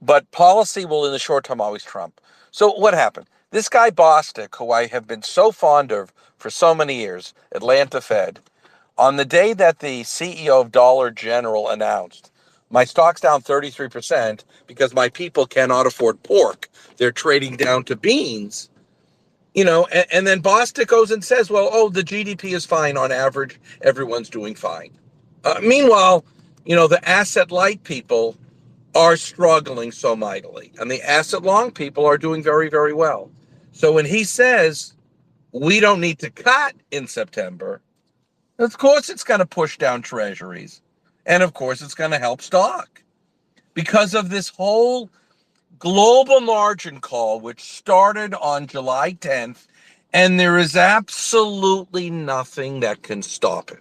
But policy will, in the short term, always trump. So what happened? This guy Bostic, who I have been so fond of for so many years, Atlanta Fed, on the day that the CEO of Dollar General announced, my stock's down 33% because my people cannot afford pork. They're trading down to beans. And then Bostic goes and says, well, the GDP is fine on average. Everyone's doing fine. Meanwhile, the asset light people are struggling so mightily, and the asset long people are doing very, very well. So when he says we don't need to cut in September, of course it's going to push down treasuries, and of course it's going to help stock because of this whole global margin call, which started on July 10th, and there is absolutely nothing that can stop it.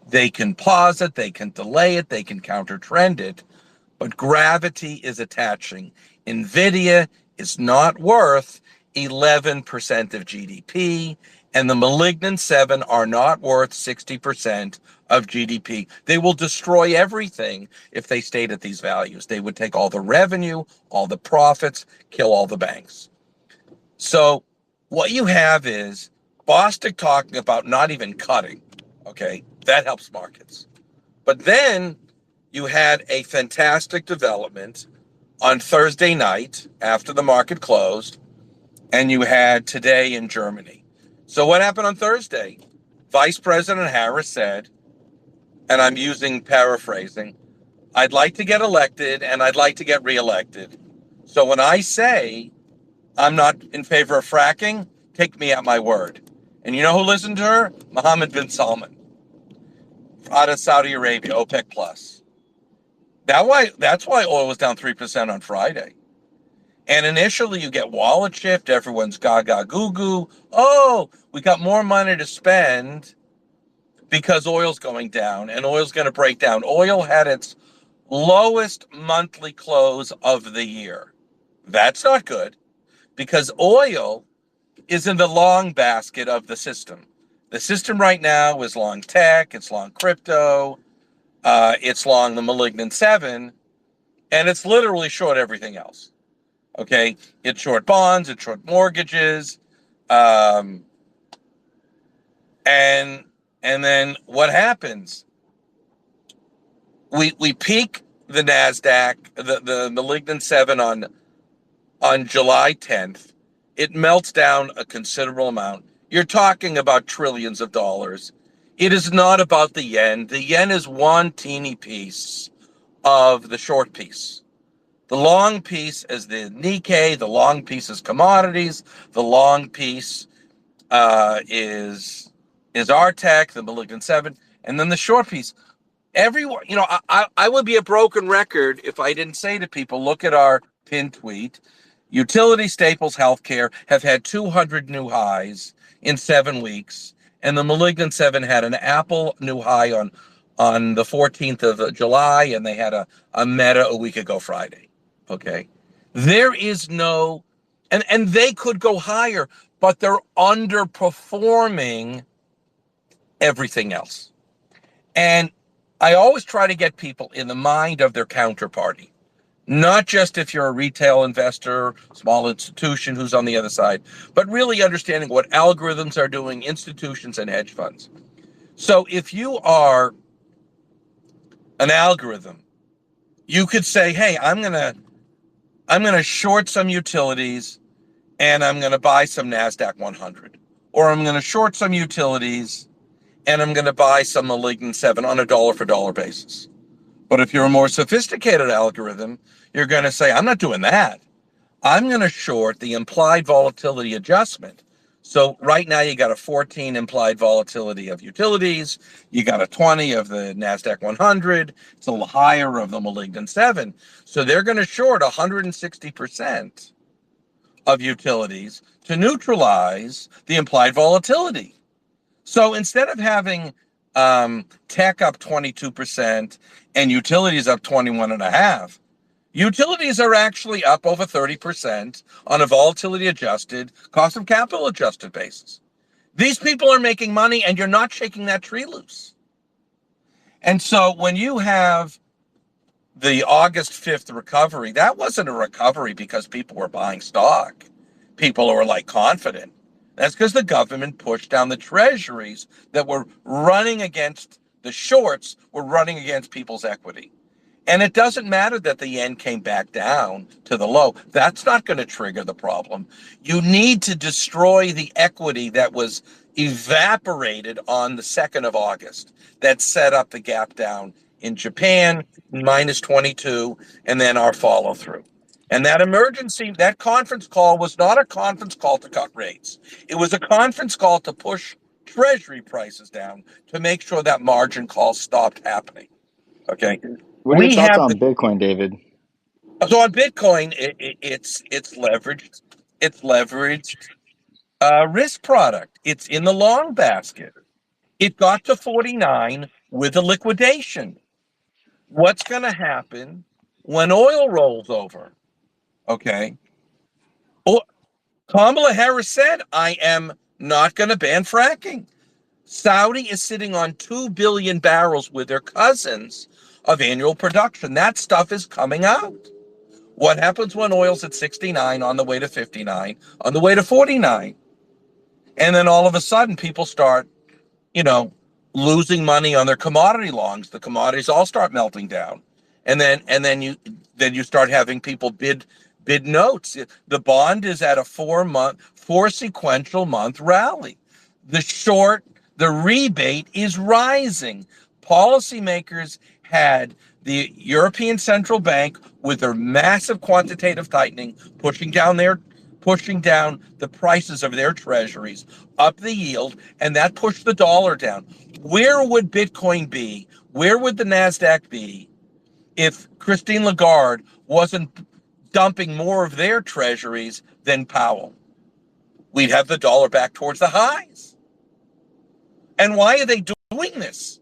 They can pause it, they can delay it, they can counter trend it, but gravity is attaching. NVIDIA is not worth 11% of GDP, and the Malignant 7 are not worth 60% of GDP. They will destroy everything if they stayed at these values. They would take all the revenue, all the profits, kill all the banks. So what you have is Bostic talking about not even cutting. Okay, that helps markets. But then you had a fantastic development on Thursday night after the market closed, and you had today in Germany. So what happened on Thursday? Vice President Harris said, and I'm paraphrasing, I'd like to get elected and I'd like to get reelected. So when I say I'm not in favor of fracking, take me at my word. And you know who listened to her? Mohammed bin Salman out of Saudi Arabia, OPEC+. That's why oil was down 3% on Friday. And initially you get wallet shift, everyone's gaga goo goo. Oh, we got more money to spend because oil's going down and oil's going to break down. Oil had its lowest monthly close of the year. That's not good because oil is in the long basket of the system. The system right now is long tech, it's long crypto, it's long the malignant 7, and it's literally short everything else. Okay, it's short bonds, it's short mortgages, and then what happens? We peak the Nasdaq, the malignant 7 on July 10th. It melts down a considerable amount. You're talking about trillions of dollars. It is not about the yen. The yen is one teeny piece of the short piece. The long piece is the Nikkei. The long piece is commodities. The long piece is our tech, the malignant 7, and then the short piece. Everyone, I would be a broken record if I didn't say to people, look at our pin tweet. Utility staples healthcare have had 200 new highs in 7 weeks, and the malignant 7 had an Apple new high on the 14th of July, and they had a Meta a week ago Friday. Okay, there is no, and they could go higher, but they're underperforming everything else. And I always try to get people in the mind of their counterparty, not just if you're a retail investor, small institution who's on the other side, but really understanding what algorithms are doing, institutions and hedge funds. So if you are an algorithm, you could say, hey, I'm gonna short some utilities and I'm gonna buy some NASDAQ 100, or I'm gonna short some utilities and I'm going to buy some malignant 7 on a dollar for dollar basis. But if you're a more sophisticated algorithm, you're going to say, I'm not doing that. I'm going to short the implied volatility adjustment. So right now you got a 14 implied volatility of utilities. You got a 20 of the NASDAQ 100. It's a little higher of the malignant 7. So they're going to short 160% of utilities to neutralize the implied volatility. So instead of having tech up 22% and utilities up 21.5%, utilities are actually up over 30% on a volatility adjusted, cost of capital adjusted basis. These people are making money and you're not shaking that tree loose. And so when you have the August 5th recovery, that wasn't a recovery because people were buying stock. People were like confident. That's because the government pushed down the treasuries that were running against the shorts, were running against people's equity. And it doesn't matter that the yen came back down to the low. That's not going to trigger the problem. You need to destroy the equity that was evaporated on the 2nd of August that set up the gap down in Japan, minus 22, and then our follow through. And that conference call was not a conference call to cut rates. It was a conference call to push treasury prices down to make sure that margin call stopped happening. Okay. What are your thoughts on Bitcoin, David? So on Bitcoin, it's leveraged. It's leveraged risk product. It's in the long basket. It got to 49 with a liquidation. What's going to happen when oil rolls over? Okay. Kamala Harris said, I am not going to ban fracking. Saudi is sitting on 2 billion barrels with their cousins of annual production. That stuff is coming out. What happens when oil's at 69, on the way to 59, on the way to 49? And then all of a sudden people start, losing money on their commodity longs. The commodities all start melting down. And then you start having people bid notes. The bond is at a 4 sequential month rally. The rebate is rising. Policymakers had the European Central Bank with their massive quantitative tightening pushing down the prices of their treasuries, up the yield, and that pushed the dollar down. Where would Bitcoin be? Where would the NASDAQ be if Christine Lagarde wasn't dumping more of their treasuries than Powell. We'd have the dollar back towards the highs. And why are they doing this?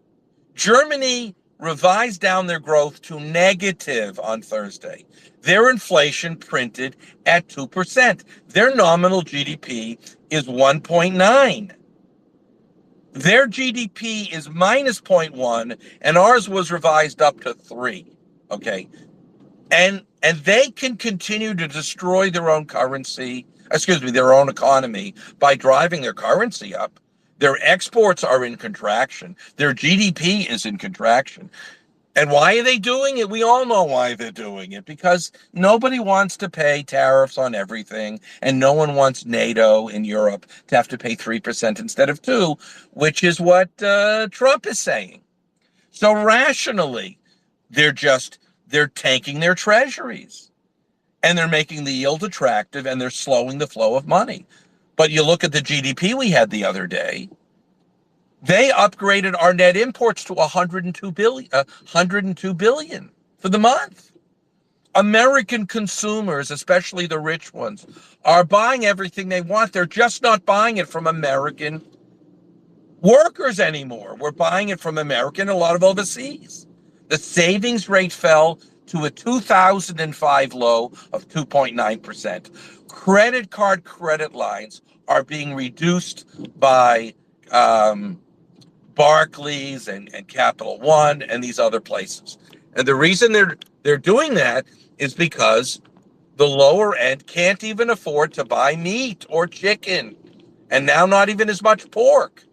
Germany revised down their growth to negative on Thursday. Their inflation printed at 2%. Their nominal GDP is 1.9. Their GDP is minus 0.1, and ours was revised up to 3. Okay. And they can continue to destroy their own their own economy by driving their currency up. Their exports are in contraction. Their GDP is in contraction. And why are they doing it? We all know why they're doing it, because nobody wants to pay tariffs on everything, and no one wants NATO in Europe to have to pay 3% instead of 2%, which is what Trump is saying. So rationally, they're tanking their treasuries, and they're making the yield attractive, and they're slowing the flow of money. But you look at the GDP we had the other day, they upgraded our net imports to 102 billion for the month. American consumers, especially the rich ones, are buying everything they want. They're just not buying it from American workers anymore. We're buying it from American, a lot of overseas. The savings rate fell to a 2005 low of 2.9%. Credit card credit lines are being reduced by Barclays and Capital One and these other places. And the reason they're doing that is because the lower end can't even afford to buy meat or chicken, and now not even as much pork.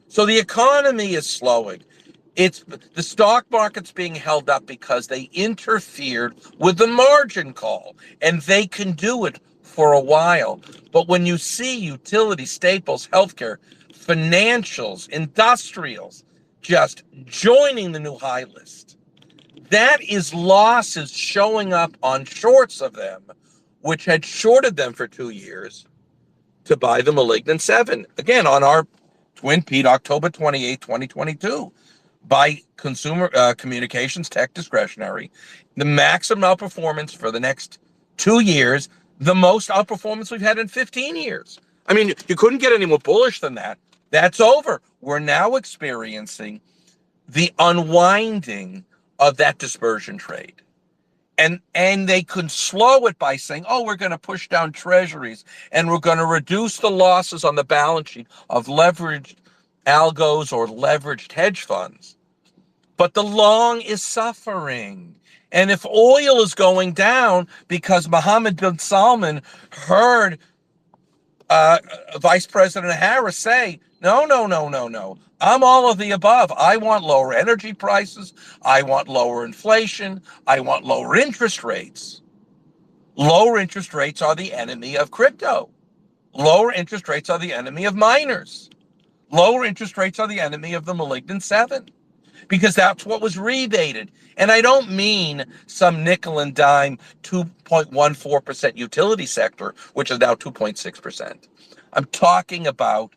So the economy is slowing. The stock market's being held up because they interfered with the margin call, and they can do it for a while. But when you see utility, staples, healthcare, financials, industrials just joining the new high list, that is losses showing up on shorts of them, which had shorted them for 2 years to buy the Malignant 7. Again, on our Twin Peak, October 28, 2022, by Consumer Communications Tech Discretionary, the maximum outperformance for the next 2 years, the most outperformance we've had in 15 years. I mean, you couldn't get any more bullish than that. That's over. We're now experiencing the unwinding of that dispersion trade. And they could slow it by saying, oh, we're going to push down treasuries and we're going to reduce the losses on the balance sheet of leveraged algos or leveraged hedge funds. But the long is suffering. And if oil is going down because Mohammed bin Salman heard Vice President Harris say, no. I'm all of the above. I want lower energy prices. I want lower inflation. I want lower interest rates. Lower interest rates are the enemy of crypto. Lower interest rates are the enemy of miners. Lower interest rates are the enemy of the Malignant 7, because that's what was rebated. And I don't mean some nickel and dime 2.14% utility sector, which is now 2.6%. I'm talking about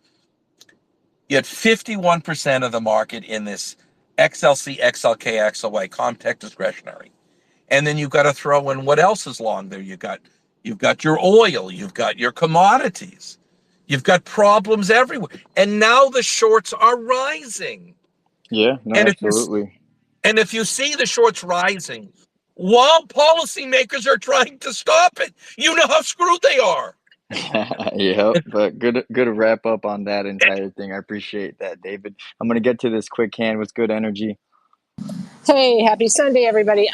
you had 51% of the market in this XLC, XLK, XLY, Comtech discretionary. And then you've got to throw in what else is long there. You've got your oil, you've got your commodities, you've got problems everywhere. And now the shorts are rising. Yeah, no, absolutely. And if you see the shorts rising, while policymakers are trying to stop it, you know how screwed they are. Yep, but good to wrap up on that entire thing. I appreciate that, David. I'm gonna get to this quick hand with good energy. Hey, happy Sunday, everybody.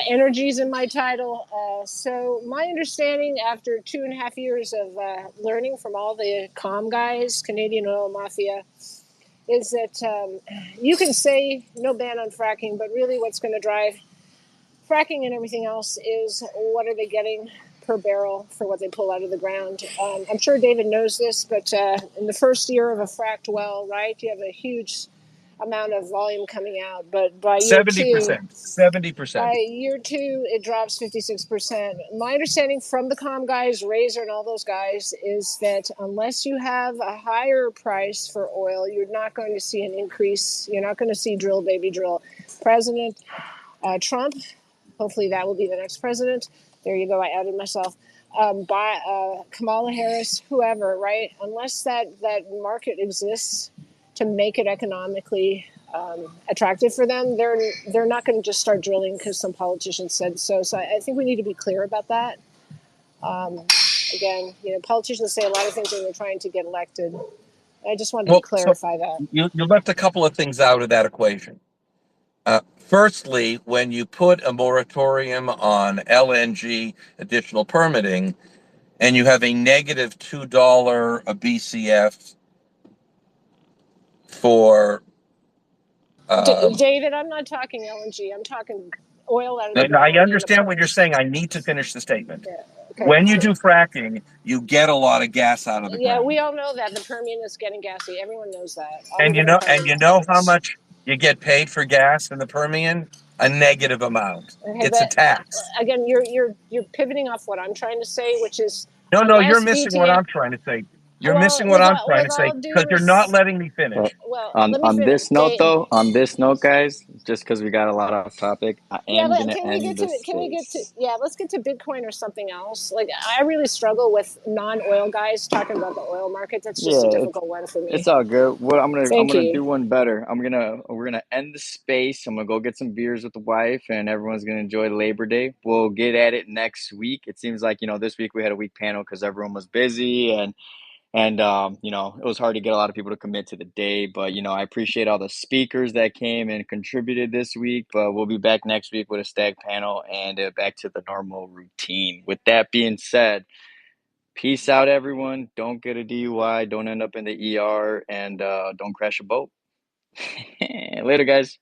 Energy's in my title. So my understanding after 2.5 years of learning from all the comm guys, Canadian Oil Mafia, is that you can say no ban on fracking, but really what's going to drive fracking and everything else is what are they getting per barrel for what they pull out of the ground. I'm sure David knows this, but in the first year of a fracked well, right, you have a huge amount of volume coming out, but by year 70%. By year 2, it drops 56%. My understanding from the comm guys, Razor and all those guys, is that unless you have a higher price for oil, you're not going to see an increase. You're not going to see drill, baby, drill. President Trump hopefully that will be the next president. There you go. I outed myself. Kamala Harris, whoever, right? Unless that market exists to make it economically attractive for them, they're not going to just start drilling because some politician said so. So I think we need to be clear about that. Again, politicians say a lot of things when they're trying to get elected. I just wanted to Well, so clarify that. you left a couple of things out of that equation. Firstly, when you put a moratorium on LNG additional permitting and you have a negative $2 a BCF for David, I'm not talking LNG. I'm talking oil out of the and I ground in the understand what you're pipes. saying. I need to finish the statement. Yeah. Okay. When you do fracking, you get a lot of gas out of the Yeah, ground. we all know that the Permian is getting gassy. Everyone knows that. And you know how much you get paid for gas in the Permian? A negative amount. Okay, It's a tax. Again, you're pivoting off what I'm trying to say, which is No, you're less missing what BTN. I'm trying to say. You're Well, missing what I'm trying to with say all due because you're not letting me finish. well, let me On finish. this note, though, guys, just because we got a lot off topic, I am but going to can we end get to this space. let's get to Bitcoin or something else. Like I really struggle with non-oil guys talking about the oil market. That's just a Yeah, difficult one for me. it's all good. Well, I'm Thank gonna you. do one better. We're gonna end the space. I'm gonna go get some beers with the wife, and everyone's gonna enjoy Labor Day. We'll get at it next week. It seems like this week we had a weak panel because everyone was busy, and it was hard to get a lot of people to commit to the day. But I appreciate all the speakers that came and contributed this week. But we'll be back next week with a stacked panel and back to the normal routine. With that being said. Peace out, everyone. Don't get a DUI. Don't end up in the ER, and don't crash a boat. Later, guys.